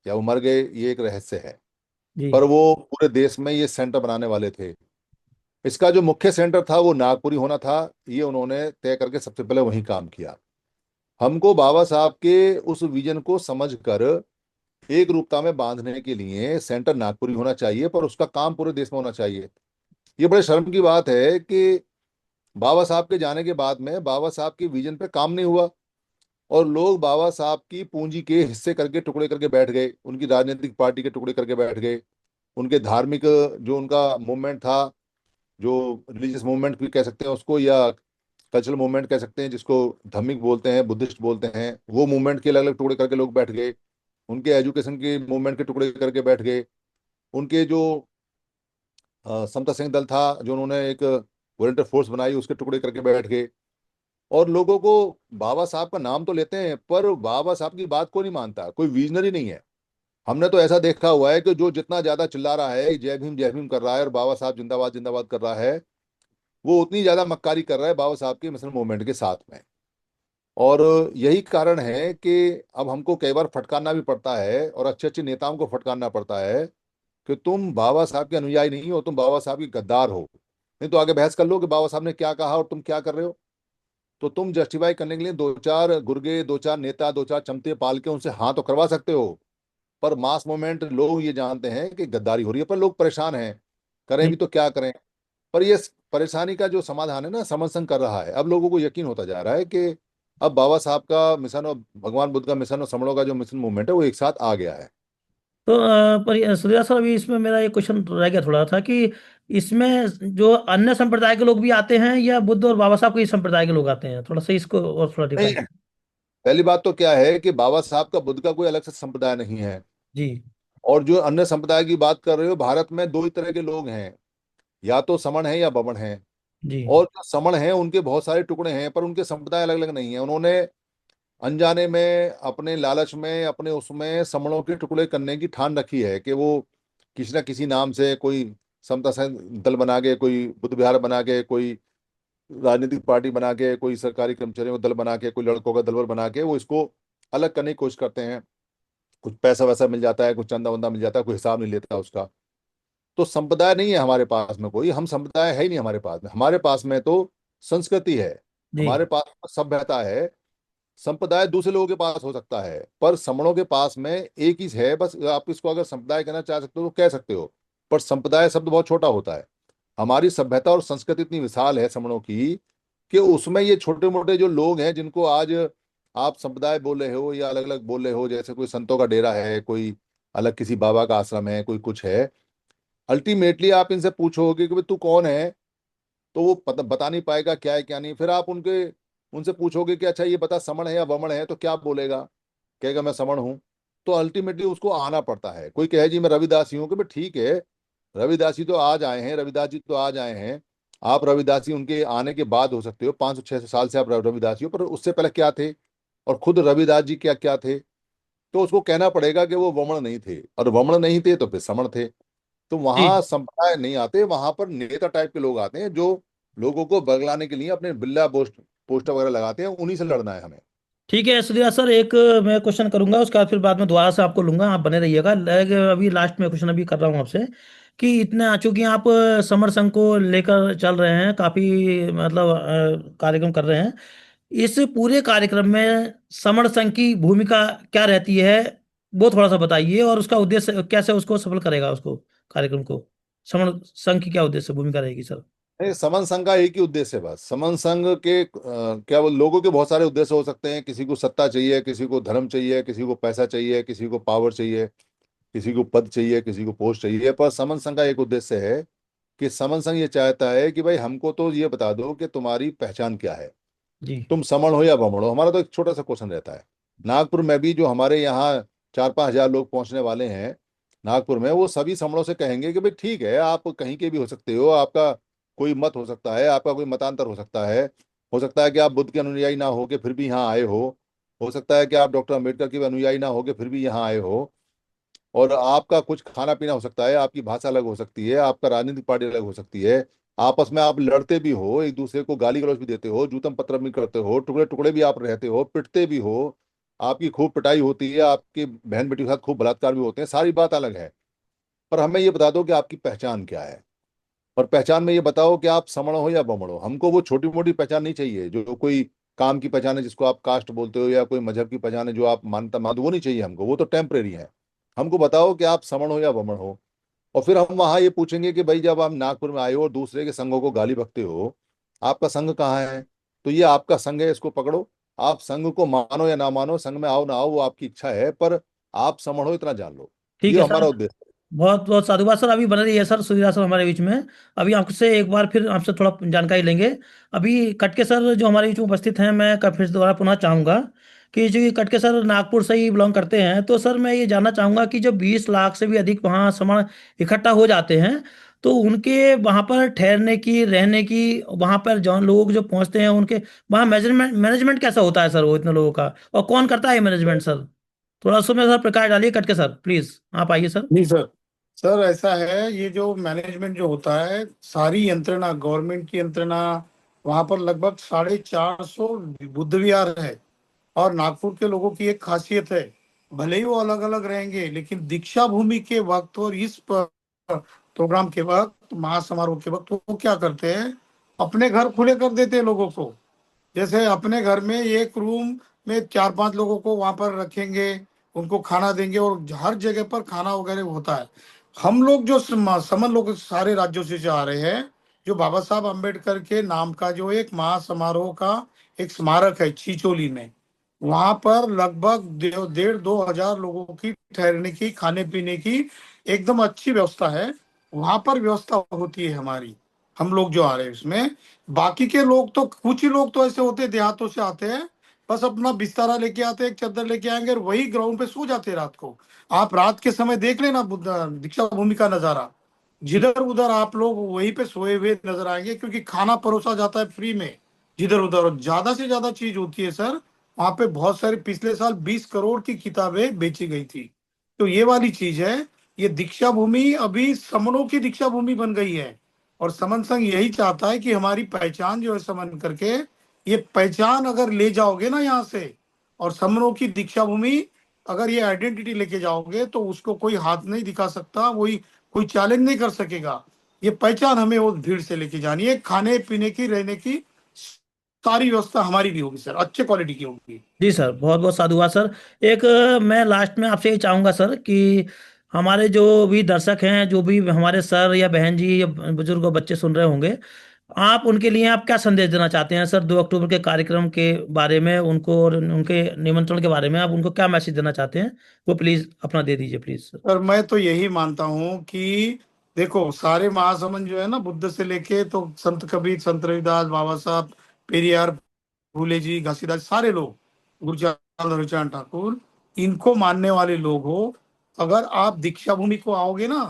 या वो मर गए, ये एक रहस्य है। जी। पर वो पूरे देश में ये सेंटर बनाने वाले थे। इसका जो मुख्य सेंटर था वो नागपुरी होना था। ये उन्होंने तय करके सबसे पहले वहीं काम किया। हमको बाबा साहब के उस विजन को समझकर एक रूपता में बांधने के लिए सेंटर नागपुरी होना चाहिए, पर उसका काम पूरे देश में होना चाहिए। ये बड़े शर्म की बात है कि बाबा साहब के जाने के बाद में बाबा साहब के विजन पे काम नहीं हुआ, और लोग बाबा साहब की पूंजी के हिस्से करके टुकड़े करके बैठ गए, उनकी राजनीतिक पार्टी के टुकड़े करके बैठ गए। उनके धार्मिक जो उनका मूवमेंट था, जो रिलीजियस मूवमेंट भी कह सकते हैं उसको, या कल्चरल मूवमेंट कह सकते हैं, जिसको धम्मिक बोलते हैं, बुद्धिस्ट बोलते हैं, वो मूवमेंट के अलग अलग टुकड़े करके लोग बैठ गए। उनके एजुकेशन के मूवमेंट के टुकड़े करके बैठ गए। उनके जो समता सिंह दल था, जो उन्होंने एक वॉलंटियर फोर्स बनाई, उसके टुकड़े करके बैठ गए। और लोगों को बाबा साहब का नाम तो लेते हैं, पर बाबा साहब की बात को नहीं मानता, कोई विजनरी नहीं है। हमने तो ऐसा देखा हुआ है कि जो जितना ज्यादा चिल्ला रहा है, जय भीम कर रहा है और बाबा साहब जिंदाबाद जिंदाबाद कर रहा है, वो उतनी ज्यादा मक्कारी कर रहा है बाबा साहब के मिशन मूवमेंट के साथ में। और यही कारण है कि अब हमको कई बार फटकारना भी पड़ता है, और अच्छे अच्छे नेताओं को फटकारना पड़ता है कि तुम बाबा साहब के अनुयायी नहीं हो, तुम बाबा साहब के गद्दार हो। नहीं तो आगे बहस कर लो कि बाबा साहब ने क्या कहा और तुम क्या कर रहे हो। तो तुम जस्टिफाई करने के लिए दो चार गुर्गे, दो चार नेता, दो चार चमचे पाल के उनसे हाँ तो करवा सकते हो, पर मास मूवमेंट लोग ये जानते हैं कि गद्दारी हो रही है, पर लोग परेशान हैं, करें भी तो क्या करें। पर ये परेशानी का जो समाधान है ना, समर्थन कर रहा है। अब लोगों को यकीन होता जा रहा है कि अब बाबा साहब का मिशन और भगवान बुद्ध का मिशन और समणों का जो मिशन मूवमेंट है वो एक साथ आ गया है। तो पर सूर्या सर, अभी इसमें मेरा एक क्वेश्चन रह गया थोड़ा था कि इसमें जो अन्य संप्रदाय के लोग भी आते हैं, या बुद्ध और बाबा साहब के ही संप्रदाय के लोग आते हैं? थोड़ा सा इसको और थोड़ा नहीं, डिफाइन। पहली बात तो क्या है कि बाबा साहब का बुद्ध का कोई अलग से संप्रदाय नहीं है। जी। और जो अन्य संप्रदाय की बात कर रहे हो, भारत में दो ही तरह के लोग हैं, या तो समण है या बमण है। जी। और जो समण हैं उनके बहुत सारे टुकड़े हैं, पर उनके संप्रदाय अलग अलग नहीं है। उन्होंने अनजाने में, अपने लालच में, अपने उसमें समणों के टुकड़े करने की ठान रखी है कि वो किसी ना किसी नाम से कोई समता संघ दल बना के, कोई बुद्ध विहार बना के, कोई राजनीतिक पार्टी बना के, कोई सरकारी कर्मचारियों का दल बना के, कोई लड़कों का दलवर बना के वो इसको अलग करने की कोशिश करते हैं। कुछ पैसा वैसा मिल जाता है, कुछ चंदा वंदा मिल जाता है, कोई हिसाब नहीं लेता उसका। तो संप्रदाय नहीं है हमारे पास में कोई, हम संप्रदाय है ही नहीं हमारे पास में। हमारे पास में तो संस्कृति है, जी। हमारे पास में सभ्यता है। संप्रदाय दूसरे लोगों के पास हो सकता है, पर समणों के पास में एक ही है। बस आप इसको अगर संप्रदाय कहना चाह सकते हो तो कह सकते हो, पर संप्रदाय शब्द बहुत छोटा होता है। हमारी सभ्यता और संस्कृति इतनी विशाल है समणों की, कि उसमें ये छोटे मोटे जो लोग हैं जिनको आज आप संप्रदाय बोल रहे हो या अलग अलग बोल रहे हो, जैसे कोई संतों का डेरा है, कोई अलग किसी बाबा का आश्रम है, कोई कुछ है, अल्टीमेटली आप इनसे पूछोगे कि भाई तू कौन है, तो वो बता नहीं पाएगा क्या है क्या नहीं। फिर आप उनसे पूछोगे कि अच्छा ये बता समण है या वमन है, तो क्या बोलेगा? कहेगा मैं समण हूँ। तो अल्टीमेटली उसको आना पड़ता है। कोई कहे जी मैं रविदासी हूँ, कि भाई ठीक है, रविदासी तो आज आए हैं, रविदास जी तो आज आए हैं। आप रविदासी उनके आने के बाद हो सकते हो, 500-600 साल से आप रविदासी हो, पर उससे पहले क्या थे, और खुद रविदास जी क्या क्या थे। तो उसको कहना पड़ेगा कि वो वमन नहीं थे, और वमन नहीं थे तो फिर समण थे। तो जी। वहां संप्रदाय नहीं आते, वहां पर नेता टाइप के लोग आते हैं, जो लोगों को बगलाने के लिए अपने बिल्ला पोस्टर वगैरह लगाते हैं। उन्हीं से लड़ना है हमें। ठीक है सूर्या सर, एक मैं क्वेश्चन करूंगा, उसके बाद फिर बाद में दोबारा से आपको लूंगा, आप बने रहिएगा। अभी लास्ट में क्वेश्चन अभी कर रहा हूँ आपसे कि इतना चूंकि आप समर संघ को लेकर चल रहे हैं, काफी मतलब कार्यक्रम कर रहे हैं, इस पूरे कार्यक्रम में समर संघ की भूमिका क्या रहती है, वो थोड़ा सा बताइए, और उसका उद्देश्य कैसे उसको सफल करेगा, उसको कार्यक्रम को। समर संघ की क्या उद्देश्य भूमिका रहेगी सर? नहीं, समन संघ का एक ही उद्देश्य है बस। समन संघ के क्या वो लोगों के बहुत सारे उद्देश्य हो सकते हैं। किसी को सत्ता चाहिए, किसी को धर्म चाहिए, किसी को पैसा चाहिए, किसी को पावर चाहिए, किसी को पद चाहिए, किसी को पोस्ट चाहिए। पर समन संघ का एक उद्देश्य है कि समन संघ ये चाहता है कि भाई हमको तो ये बता दो कि तुम्हारी पहचान क्या है, जी। तुम समण हो या बमण हो। हमारा तो एक छोटा सा क्वेश्चन रहता है। नागपुर में भी जो हमारे यहाँ 4-5 हजार लोग पहुंचने वाले हैं नागपुर में, वो सभी समणों से कहेंगे कि भाई ठीक है, आप कहीं के भी हो सकते हो, आपका कोई मत हो सकता है, आपका कोई मतांतर हो सकता है कि आप बुद्ध के अनुयायी ना हो के फिर भी यहाँ आए हो सकता है कि आप डॉक्टर अम्बेडकर के भी अनुयायी ना हो के फिर भी यहाँ आए हो, और आपका कुछ खाना पीना हो सकता है, आपकी भाषा अलग हो सकती है, आपका राजनीतिक पार्टी अलग हो सकती है, आपस में आप लड़ते भी हो, एक दूसरे को गाली गलौज भी देते हो, जूतम पत्रम भी करते हो, टुकड़े टुकड़े भी आप रहते हो, पिटते भी हो, आपकी खूब पिटाई होती है, आपकी बहन बेटी के साथ खूब बलात्कार भी होते हैं, सारी बात अलग है। पर हमें ये बता दो कि आपकी पहचान क्या है, और पहचान में ये बताओ कि आप समण हो या बमण हो। हमको वो छोटी मोटी पहचान नहीं चाहिए जो कोई काम की पहचान है जिसको आप कास्ट बोलते हो, या कोई मजहब की पहचान है जो आप मानता मान, वो नहीं चाहिए हमको, वो तो टेम्परेरी है। हमको बताओ कि आप समण हो या बमण हो। और फिर हम वहां ये पूछेंगे कि भाई जब आप नागपुर में आए हो और दूसरे के संघों को गाली बकते हो, आपका संघ कहाँ है? तो ये आपका संघ है, इसको पकड़ो। आप संघ को मानो या ना मानो, संघ में आओ ना आओ वो आपकी इच्छा है, पर आप समण हो इतना जान लो। ठीक ये है हमारा सर, उद्देश्य बहुत बहुत साधुवाद सर। अभी बन रही है सर सुविधा सर हमारे बीच में। अभी आपसे एक बार फिर आपसे थोड़ा जानकारी लेंगे। अभी कटके सर जो हमारे बीच में उपस्थित हैं, मैं फिर दोबारा पुनः चाहूँगा कि जो ये कटके सर नागपुर से ही बिलोंग करते हैं, तो सर मैं ये जानना चाहूँगा कि जब 20 लाख से भी अधिक वहाँ सामान इकट्ठा हो जाते हैं, तो उनके वहाँ पर ठहरने की, रहने की, वहाँ पर जो लोग जो पहुँचते हैं उनके वहाँ मैनेजमेंट मैनेजमेंट कैसा होता है सर, वो इतने लोगों का, और कौन करता है मैनेजमेंट सर? थोड़ा उसमें सर प्रकाश डालिए कटके सर, प्लीज आप आइए सर। नहीं सर, सर ऐसा है, ये जो मैनेजमेंट जो होता है, सारी यंत्रणा, गवर्नमेंट की यंत्रणा, वहां पर लगभग 450 बुद्ध विहार है। और नागपुर के लोगों की एक खासियत है, भले ही वो अलग अलग रहेंगे, लेकिन दीक्षा भूमि के वक्त और इस प्रोग्राम के वक्त, महासमारोह के वक्त, वो क्या करते हैं, अपने घर खुले कर देते हैं लोगों को। जैसे अपने घर में एक रूम में 4-5 लोगों को वहां पर रखेंगे, उनको खाना देंगे, और हर जगह पर खाना वगैरह होता है। हम लोग जो समन लोग सारे राज्यों से जो आ रहे हैं, जो बाबा साहब अम्बेडकर के नाम का जो एक महासमारोह का एक स्मारक है चिचोली में, वहां पर लगभग 1,500-2,000 लोगों की ठहरने की, खाने पीने की एकदम अच्छी व्यवस्था है। वहां पर व्यवस्था होती है हमारी, हम लोग जो आ रहे हैं उसमें। बाकी के लोग तो, कुछ ही लोग तो ऐसे होते हैं, देहातों से आते हैं, बस अपना बिस्तारा लेके आते हैं, एक चादर लेके आएंगे और वही ग्राउंड पे सो जाते हैं रात को। आप रात के समय देख लेना दीक्षा भूमि का नजारा, जिधर उधर आप लोग वहीं पे सोए हुए नजर आएंगे, क्योंकि खाना परोसा जाता है फ्री में जिधर उधर। और ज्यादा से ज्यादा चीज होती है सर, वहां पे बहुत सारी, पिछले साल 20 करोड़ की किताबें बेची गई थी। तो ये वाली चीज है। ये दीक्षा भूमि अभी समनों की दीक्षा भूमि बन गई है। और समन संघ यही चाहता है कि हमारी पहचान जो है समन करके, ये पहचान अगर ले जाओगे ना यहाँ से, और समनों की दीक्षा भूमि, अगर ये आइडेंटिटी लेके जाओगे, तो उसको कोई हाथ नहीं दिखा सकता, वही कोई चैलेंज नहीं कर सकेगा। ये पहचान हमें वो भीड़ से लेके जानी है, खाने पीने की, रहने की सारी व्यवस्था हमारी भी होगी सर, अच्छे क्वालिटी की होगी। जी सर, बहुत बहुत साधुवाद सर। एक मैं लास्ट में आपसे ये चाहूँगा सर कि हमारे जो भी दर्शक हैं, जो भी हमारे सर या बहन जी या बुजुर्ग और बच्चे सुन रहे होंगे, आप उनके लिए आप क्या संदेश देना चाहते हैं सर 2 अक्टूबर के कार्यक्रम के बारे में, उनको और उनके निमंत्रण के बारे में आप उनको क्या मैसेज देना चाहते हैं, वो प्लीज़ अपना दे दीजिए प्लीज़ सर। सर मैं तो यही मानता हूँ कि देखो, सारे महासमन जो है ना, बुद्ध से लेके तो संत कबीर, संत रविदास, बाबा साहब, पेरियार, फूले जी, घासीदास, सारे लोग, गुरुचांद हरिचरण ठाकुर, इनको मानने वाले लोग हो, अगर आप दीक्षा भूमि को आओगे ना,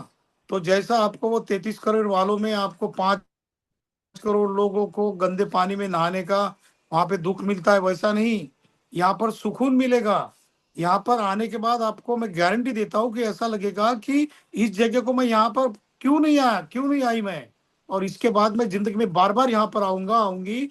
तो जैसा आपको वो 33 करोड़ वालों में आपको 5 करोड़ लोगों को गंदे पानी में नहाने का वहां पे दुख मिलता है, वैसा नहीं, यहाँ पर सुकून मिलेगा। यहाँ पर आने के बाद आपको मैं गारंटी देता हूँ कि ऐसा लगेगा कि इस जगह को मैं यहाँ पर क्यों नहीं आया, क्यों नहीं आई मैं, और इसके बाद मैं जिंदगी में बार बार यहाँ पर आऊंगा, आऊंगी।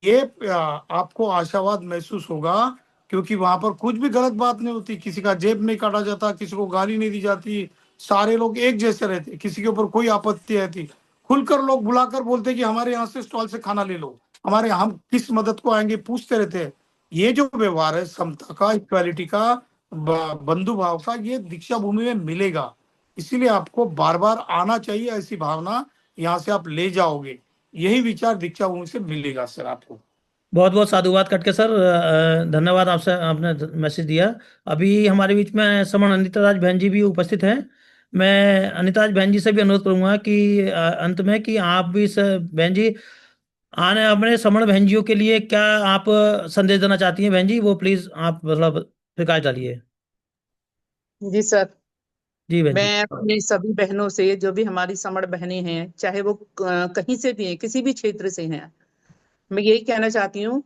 ये आपको आशावाद महसूस होगा, क्योंकि वहां पर कुछ भी गलत बात नहीं होती, किसी का जेब नहीं काटा जाता, किसी को गाली नहीं दी जाती, सारे लोग एक जैसे रहते, किसी के ऊपर कोई आपत्ति रहती, खुलकर लोग बुलाकर बोलते कि हमारे यहाँ से स्टॉल से खाना ले लो, हमारे हम किस मदद को आएंगे पूछते रहते हैं। ये जो व्यवहार है समता का, इक्वालिटी का, बंधु भाव का, ये दीक्षा भूमि में मिलेगा। इसीलिए आपको बार बार आना चाहिए, ऐसी भावना यहाँ से आप ले जाओगे। यही विचार दीक्षा भूमि से मिलेगा सर आपको। बहुत बहुत साधुवाद कटके सर, धन्यवाद आपसे, आपने मैसेज दिया। अभी हमारे बीच में समन अनिता राज बहन जी भी उपस्थित हैं। मैं अनिता राज बहन जी से भी अनुरोध करूंगा कि अंत में कि आप भी बहन जी आने अपने समण बहन जियों के लिए क्या आप संदेश देना चाहती हैं बहन जी, वो प्लीज आप मतलब प्रकाश डालिए। जी सर, जी बहन जी। मैं अपने सभी बहनों से, जो भी हमारी समण बहनें हैं, चाहे वो कहीं से भी हैं, किसी भी क्षेत्र से हैं, मैं यही कहना चाहती हूँ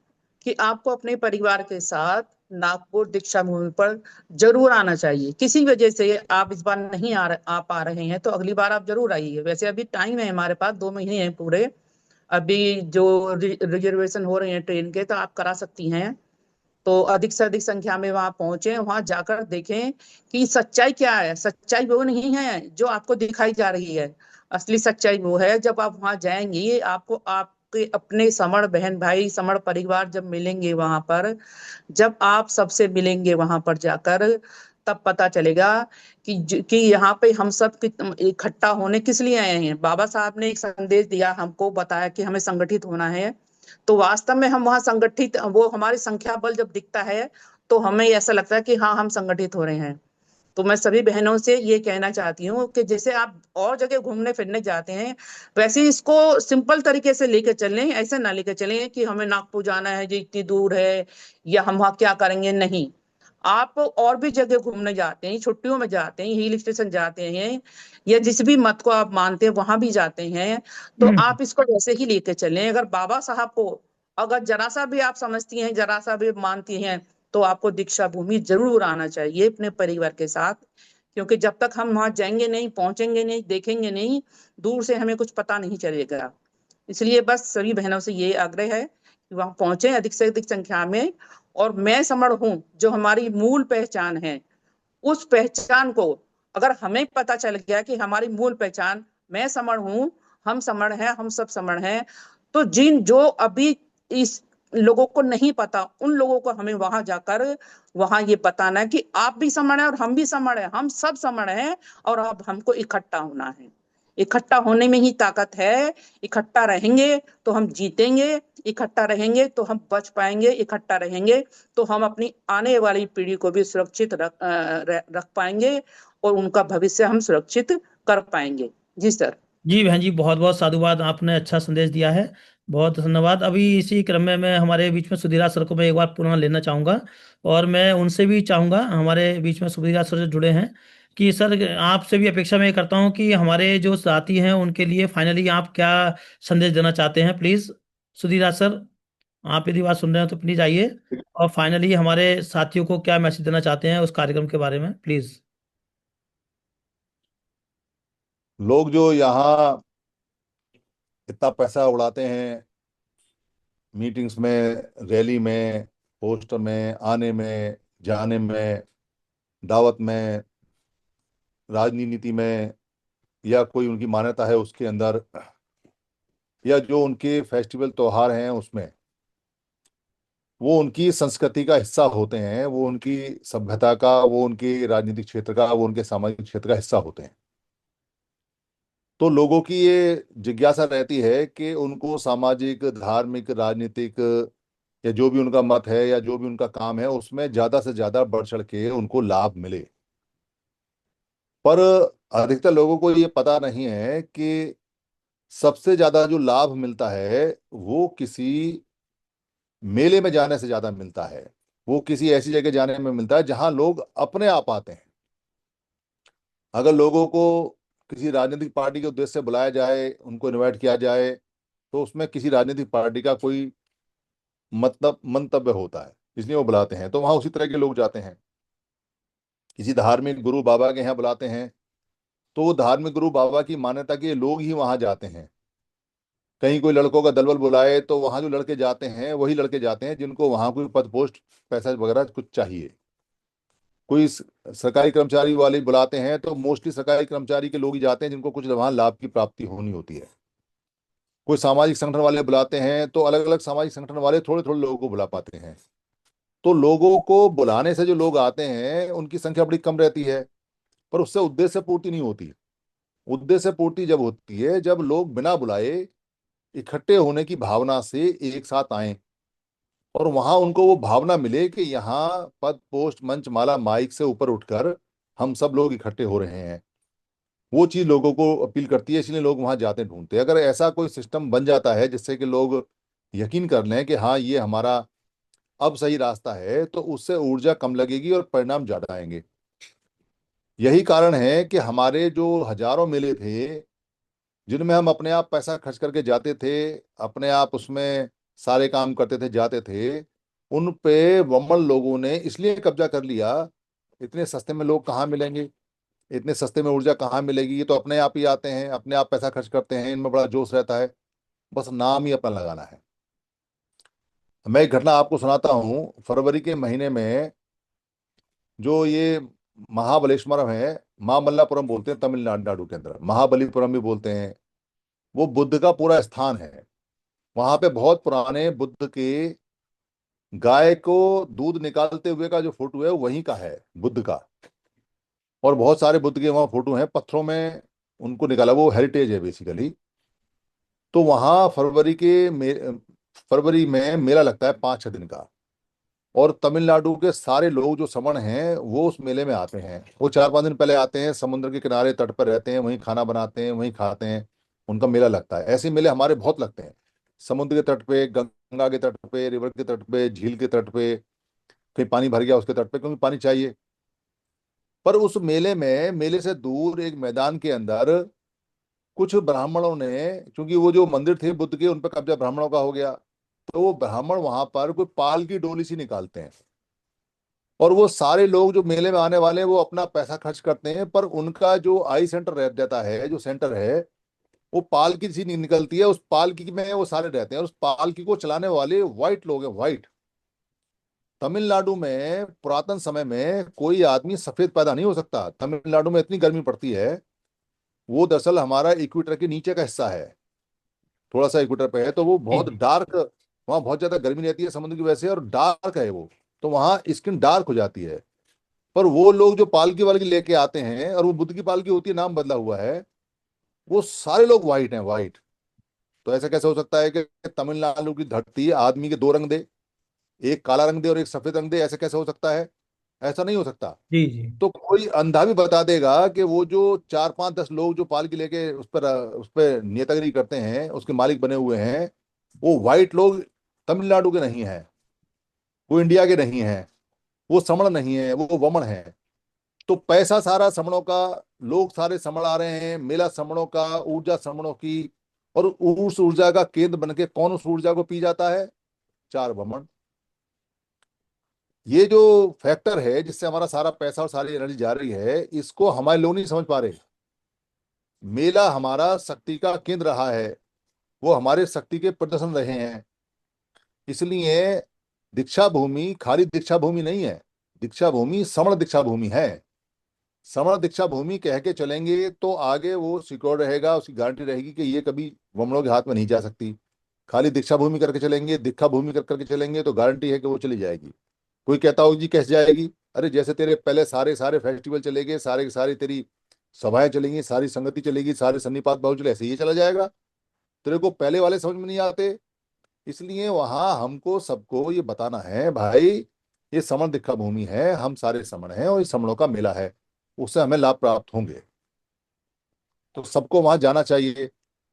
कि आपको अपने परिवार के साथ नागपुर दीक्षा भूमि पर जरूर आना चाहिए। किसी वजह से आप इस बार नहीं आ पा रहे हैं तो अगली बार आप जरूर आइए। वैसे अभी टाइम है हमारे पास, 2 महीने हैं पूरे। अभी जो रिजर्वेशन हो रहे हैं ट्रेन के, तो आप करा सकती हैं। तो अधिक से अधिक संख्या में वहां पहुंचे, वहां जाकर देखें कि सच्चाई क्या है। सच्चाई वो नहीं है जो आपको दिखाई जा रही है। असली सच्चाई वो है जब आप वहां जाएंगे, आपको आपके अपने समण बहन भाई, समण परिवार जब मिलेंगे वहां पर, जब आप सबसे मिलेंगे वहां पर जाकर, तब पता चलेगा कि यहाँ पे हम सब इकट्ठा होने किस लिए आए हैं। बाबा साहब ने एक संदेश दिया, हमको बताया कि हमें संगठित होना है। तो वास्तव में हम वहाँ संगठित, वो हमारी संख्या बल जब दिखता है तो हमें ऐसा लगता है कि हाँ, हम संगठित हो रहे हैं। तो मैं सभी बहनों से ये कहना चाहती हूँ कि जैसे आप और जगह घूमने फिरने जाते हैं, वैसे ही इसको सिंपल तरीके से लेकर चलें। ऐसे ना लेकर चलें कि हमें नागपुर जाना है जो इतनी दूर है, या हम वहाँ क्या करेंगे। नहीं, आप और भी जगह घूमने जाते हैं, छुट्टियों में जाते हैं, हिल स्टेशन जाते हैं, या जिस भी मत को आप मानते हैं वहां भी जाते हैं, तो हम्म। आप इसको वैसे ही लेके चलें। अगर बाबा साहब को अगर जरा सा भी आप समझती हैं, जरा सा भी मानती हैं, तो आपको दीक्षा भूमि जरूर आना चाहिए अपने परिवार के साथ। क्योंकि जब तक हम वहां जाएंगे नहीं, पहुंचेंगे नहीं, देखेंगे नहीं, दूर से हमें कुछ पता नहीं चलेगा। इसलिए बस सभी बहनों से ये आग्रह है कि वहां पहुंचे अधिक से अधिक संख्या में। और मैं समण हूँ, जो हमारी मूल पहचान है, उस पहचान को अगर हमें पता चल गया कि हमारी मूल पहचान मैं समण हूँ, हम समण हैं, हम सब समण हैं, तो जिन जो अभी इस लोगों को नहीं पता, उन लोगों को हमें वहां जाकर वहां ये बताना है कि आप भी समण है और हम भी समण है, हम सब समण हैं। और अब हमको इकट्ठा होना है। इकट्ठा होने में ही ताकत है। इकट्ठा रहेंगे तो हम जीतेंगे, इकट्ठा रहेंगे तो हम बच पाएंगे, इकट्ठा रहेंगे तो हम अपनी आने वाली पीढ़ी को भी सुरक्षित रख पाएंगे, और उनका भविष्य हम सुरक्षित कर पाएंगे। जी सर। जी बहन जी, बहुत बहुत साधुवाद, आपने अच्छा संदेश दिया है। बहुत धन्यवाद। अभी इसी क्रम में मैं हमारे बीच में सुधीरा सर को मैं एक बार पुनः लेना चाहूँगा, और मैं उनसे भी चाहूँगा, हमारे बीच में सुधीरा सर जो जुड़े हैं, कि सर आपसे भी अपेक्षा मैं ये करता हूँ कि हमारे जो साथी हैं उनके लिए फाइनली आप क्या संदेश देना चाहते हैं, प्लीज़ सुधीरा सर, आप यदि बात सुन रहे हैं तो प्लीज़ आइए, और फाइनली हमारे साथियों को क्या मैसेज देना चाहते हैं उस कार्यक्रम के बारे में, प्लीज़। लोग जो यहाँ इतना पैसा उड़ाते हैं मीटिंग्स में, रैली में, पोस्टर में, आने में, जाने में, दावत में, राजनीति में, या कोई उनकी मान्यता है उसके अंदर, या जो उनके फेस्टिवल त्योहार हैं उसमें, वो उनकी संस्कृति का हिस्सा होते हैं, वो उनकी सभ्यता का, वो उनके राजनीतिक क्षेत्र का, वो उनके सामाजिक क्षेत्र का हिस्सा होते हैं। तो लोगों की ये जिज्ञासा रहती है कि उनको सामाजिक, धार्मिक, राजनीतिक, या जो भी उनका मत है या जो भी उनका काम है उसमें ज्यादा से ज्यादा बढ़ चढ़ के उनको लाभ मिले। पर अधिकतर लोगों को ये पता नहीं है कि सबसे ज्यादा जो लाभ मिलता है वो किसी मेले में जाने से ज्यादा मिलता है। वो किसी ऐसी जगह जाने में मिलता है जहां लोग अपने आप आते हैं। अगर लोगों को किसी राजनीतिक पार्टी के उद्देश्य से बुलाया जाए, उनको इनवाइट किया जाए, तो उसमें किसी राजनीतिक पार्टी का कोई मतलब मंतव्य होता है, इसलिए वो बुलाते हैं। तो वहां उसी तरह के लोग जाते हैं। किसी धार्मिक गुरु बाबा के यहाँ बुलाते हैं, तो वो धार्मिक गुरु बाबा की मान्यता के लोग ही वहां जाते हैं। कहीं कोई लड़कों का दलबल बुलाए तो वहां जो लड़के जाते हैं वही लड़के जाते हैं जिनको वहां कोई पद पोस्ट पैसा वगैरह कुछ चाहिए। कोई सरकारी कर्मचारी वाले बुलाते हैं तो मोस्टली सरकारी कर्मचारी के लोग ही जाते हैं जिनको कुछ वहां लाभ की प्राप्ति होनी होती है। कोई सामाजिक संगठन वाले बुलाते हैं तो अलग अलग सामाजिक संगठन वाले थोड़े थोड़े लोगों को बुला पाते हैं। तो लोगों को बुलाने से जो लोग आते हैं उनकी संख्या बड़ी कम रहती है, पर उससे उद्देश्य पूर्ति नहीं होती। उद्देश्य पूर्ति जब होती है जब लोग बिना बुलाए इकट्ठे होने की भावना से एक साथ आए और वहां उनको वो भावना मिले कि यहाँ पद पोस्ट मंच माला माइक से ऊपर उठकर हम सब लोग इकट्ठे हो रहे हैं। वो चीज लोगों को अपील करती है, इसलिए लोग वहां जाते ढूंढते हैं। अगर ऐसा कोई सिस्टम बन जाता है जिससे कि लोग यकीन कर लें कि हाँ ये हमारा अब सही रास्ता है, तो उससे ऊर्जा कम लगेगी और परिणाम ज्यादा आएंगे। यही कारण है कि हमारे जो हजारों मेले थे जिनमें हम अपने आप पैसा खर्च करके जाते थे, अपने आप उसमें सारे काम करते थे, जाते थे, उन पे वमन लोगों ने इसलिए कब्जा कर लिया। इतने सस्ते में लोग कहाँ मिलेंगे, इतने सस्ते में ऊर्जा कहाँ मिलेगी, ये तो अपने आप ही आते हैं, अपने आप पैसा खर्च करते हैं, इनमें बड़ा जोश रहता है, बस नाम ही अपना लगाना है। मैं एक घटना आपको सुनाता हूँ। फरवरी के महीने में जो ये महाबलेश्वरम है, महाबल्लापुरम बोलते हैं तमिलनाडु के अंदर, महाबलीपुरम भी बोलते हैं, वो बुद्ध का पूरा स्थान है। वहां पे बहुत पुराने बुद्ध के गाय को दूध निकालते हुए का जो फोटो है वो वहीं का है, बुद्ध का। और बहुत सारे बुद्ध के वहां फोटो हैं पत्थरों में, उनको निकाला, वो हेरिटेज है बेसिकली। तो वहां फरवरी में मेला लगता है 5-6 दिन का। और तमिलनाडु के सारे लोग जो समण हैं वो उस मेले में आते हैं। वो 4-5 दिन पहले आते हैं, समुद्र के किनारे तट पर रहते हैं, वहीं खाना बनाते हैं, वहीं खाते हैं, उनका मेला लगता है। ऐसे मेले हमारे बहुत लगते हैं, समुद्र के तट पे, गंगा के तट पे, रिवर के तट पे, झील के तट पे, कहीं पानी भर गया उसके तट पे, क्योंकि पानी चाहिए। पर उस मेले में, मेले से दूर एक मैदान के अंदर कुछ ब्राह्मणों ने, क्योंकि वो जो मंदिर थे बुद्ध के उन पर कब्जा ब्राह्मणों का हो गया, तो वो ब्राह्मण वहां पर कोई पाल की डोली सी निकालते हैं। और वो सारे लोग जो मेले में आने वाले हैं वो अपना पैसा खर्च करते हैं, पर उनका जो आई सेंटर रह जाता है, जो सेंटर है, वो पालकी सी निकलती है, उस पालकी में वो सारे रहते हैं। और उस पालकी को चलाने वाले व्हाइट लोग हैं, व्हाइट। तमिलनाडु में पुरातन समय में कोई आदमी सफेद पैदा नहीं हो सकता। तमिलनाडु में इतनी गर्मी पड़ती है, वो दरअसल हमारा इक्वेटर के नीचे का हिस्सा है, थोड़ा सा इक्वेटर पे है, तो वो जी बहुत जी। डार्क, वहाँ बहुत ज्यादा गर्मी रहती है समुद्र की वजह से, और डार्क है वो, तो वहाँ स्किन डार्क हो जाती है। पर वो लोग जो पालकी वालकी लेके आते हैं, और वो बुद्ध की पालकी होती है, नाम बदला हुआ है, वो सारे लोग व्हाइट हैं, व्हाइट। तो ऐसा कैसे हो सकता है कि तमिलनाडु की धरती आदमी के दो रंग दे, एक काला रंग दे और एक सफेद रंग दे? ऐसे कैसे हो सकता है? ऐसा नहीं हो सकता। जी जी। तो कोई अंधा भी बता देगा कि वो जो 4-5-10 लोग जो पालकी लेके उस पर नेतागिरी करते हैं, उसके मालिक बने हुए हैं, वो व्हाइट लोग तमिलनाडु के नहीं हैं, वो इंडिया के नहीं हैं, वो समण नहीं है, वो वमन है। तो पैसा सारा समणों का, लोग सारे समण आ रहे हैं, मेला समणों का, ऊर्जा समणों की। और उस ऊर्जा का केंद्र बन के कौन उस ऊर्जा को पी जाता है? चार वमन। ये जो फैक्टर है जिससे हमारा सारा पैसा और सारी एनर्जी जा रही है, इसको हमारे लोग नहीं समझ पा रहे। मेला हमारा शक्ति का केंद्र रहा है, वो हमारे शक्ति के प्रदर्शन रहे हैं। इसलिए दीक्षा भूमि खाली दीक्षा भूमि नहीं है, दीक्षा भूमि श्रवण दीक्षा भूमि है। श्रवण दीक्षा भूमि कह के चलेंगे तो आगे वो सिक्योर रहेगा, उसकी गारंटी रहेगी कि ये कभी वमनों के हाथ में नहीं जा सकती। खाली दीक्षा भूमि करके चलेंगे, दीक्षा भूमि कर करके चलेंगे, तो गारंटी है कि वो चली जाएगी। कोई कहता हो जी कैसे जाएगी? अरे जैसे तेरे पहले सारे सारे फेस्टिवल चले गए, सारे सारी तेरी सभाएं चलेंगी, सारी संगति चलेगी, सारे सन्निपात भाव चले, ऐसे ये चला जाएगा? तेरे को पहले वाले समझ में नहीं आते। इसलिए वहां हमको सबको ये बताना है, भाई ये समण दीक्षा भूमि है, हम सारे समण हैं और ये समणों का मेला है, उससे हमें लाभ प्राप्त होंगे। तो सबको वहां जाना चाहिए।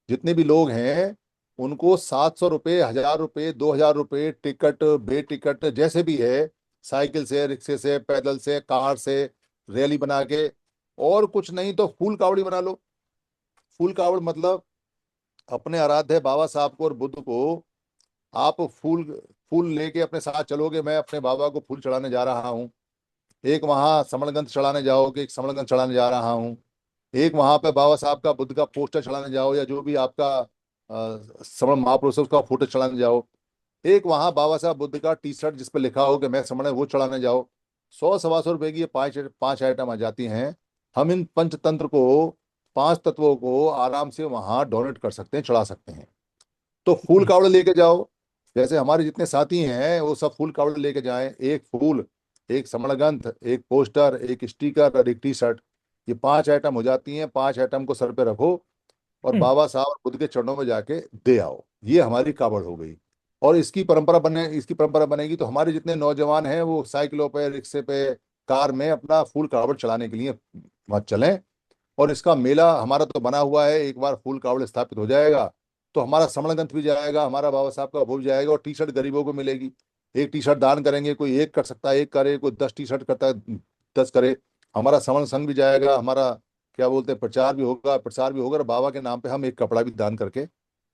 जितने भी लोग हैं उनको 700 रुपये, 1000 रुपये, 2000 रुपये टिकट, बे टिकट जैसे भी है, साइकिल से, रिक्शे से, पैदल से, कार से, रैली बना के, और कुछ नहीं तो फूल कावड़ी बना लो। फूल कावड़ मतलब अपने आराध्य बाबा साहब को और बुद्ध को आप फूल फूल लेके अपने साथ चलोगे, मैं अपने बाबा को फूल चढ़ाने जा रहा हूँ, एक वहां समणगंध चढ़ाने जाओगे, एक समणगंध चढ़ाने जा रहा हूँ, एक वहां पे बाबा साहब का बुद्ध का पोस्टर चढ़ाने जाओ, या जो भी आपका समण महापुरुष है उसका फोटो चढ़ाने जाओ, एक वहां बाबा साहब बुद्ध का टी शर्ट जिस पर लिखा हो कि मैं समण है वो चढ़ाने जाओ। 100 सवा 100 रुपए की ये पांच आइटम आ जाती हैं। हम इन पंचतंत्र को, 5 तत्वों को आराम से वहां डोनेट कर सकते हैं, चढ़ा सकते हैं। तो फूल कावड़े लेके जाओ, जैसे हमारे जितने साथी हैं वो सब फूल कावड़े लेके जाएं, एक फूल, एक समणग्रंथ, एक पोस्टर, एक स्टिकर और एक टी शर्ट। ये 5 आइटम हो जाती हैं। 5 आइटम को सर पे रखो और बाबा साहब और बुद्ध के चरणों में जाके दे आओ। ये हमारी कावड़ हो गई। और इसकी परंपरा बनेगी तो हमारे जितने नौजवान हैं वो साइकिलों पे, रिक्शे पे, कार में अपना फूल कावड़ चलाने के लिए वहां चलें। और इसका मेला हमारा तो बना हुआ है, एक बार फूल कावड़ स्थापित हो जाएगा तो हमारा समण ग्रंथ भी जाएगा, हमारा बाबा साहब का वो भी जाएगा, और टी शर्ट गरीबों को मिलेगी। एक टी शर्ट दान करेंगे, कोई एक कर सकता है एक करे, कोई 10 टी शर्ट करता है 10 करे। हमारा समण संघ भी जाएगा, हमारा क्या बोलते हैं प्रचार भी होगा, प्रसार भी होगा, और बाबा के नाम पे हम एक कपड़ा भी दान करके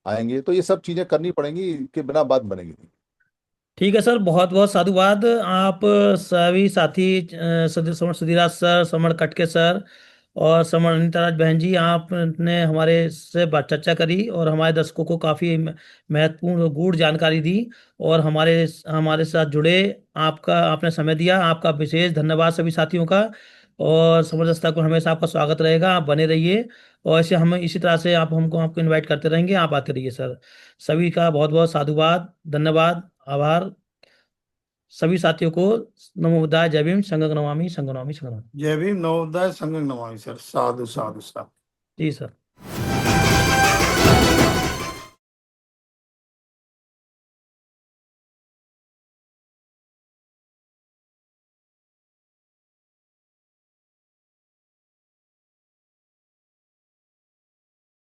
आएंगे। तो ये सब चीजें करनी पड़ेंगी, के बिना बात बनेगी नहीं। ठीक है सर, बहुत बहुत साधुवाद। आप सभी साथी समर सुधीराज सर, समर कटके सर और समर अनिताराज बहन जी, आपने हमारे से बात चर्चा करी और हमारे दर्शकों को काफ़ी महत्वपूर्ण गूढ़ जानकारी दी और हमारे हमारे साथ जुड़े। आपका आपने समय दिया, आपका विशेष धन्यवाद सभी साथियों का। और समर दस्तक में हमेशा आपका स्वागत रहेगा, आप बने रहिए और ऐसे हम इसी तरह से आप हमको आपको इनवाइट करते रहेंगे, आप आते रहिए सर। सभी का बहुत बहुत साधुवाद, धन्यवाद, आभार। सभी साथियों को नमो बुद्धाय, जय भीम, संघ नमामि, संघ नमामि, संघ नमामि। जय भीम, नवोदय संघ नमामि सर। साधु साधु साधु। जी सर।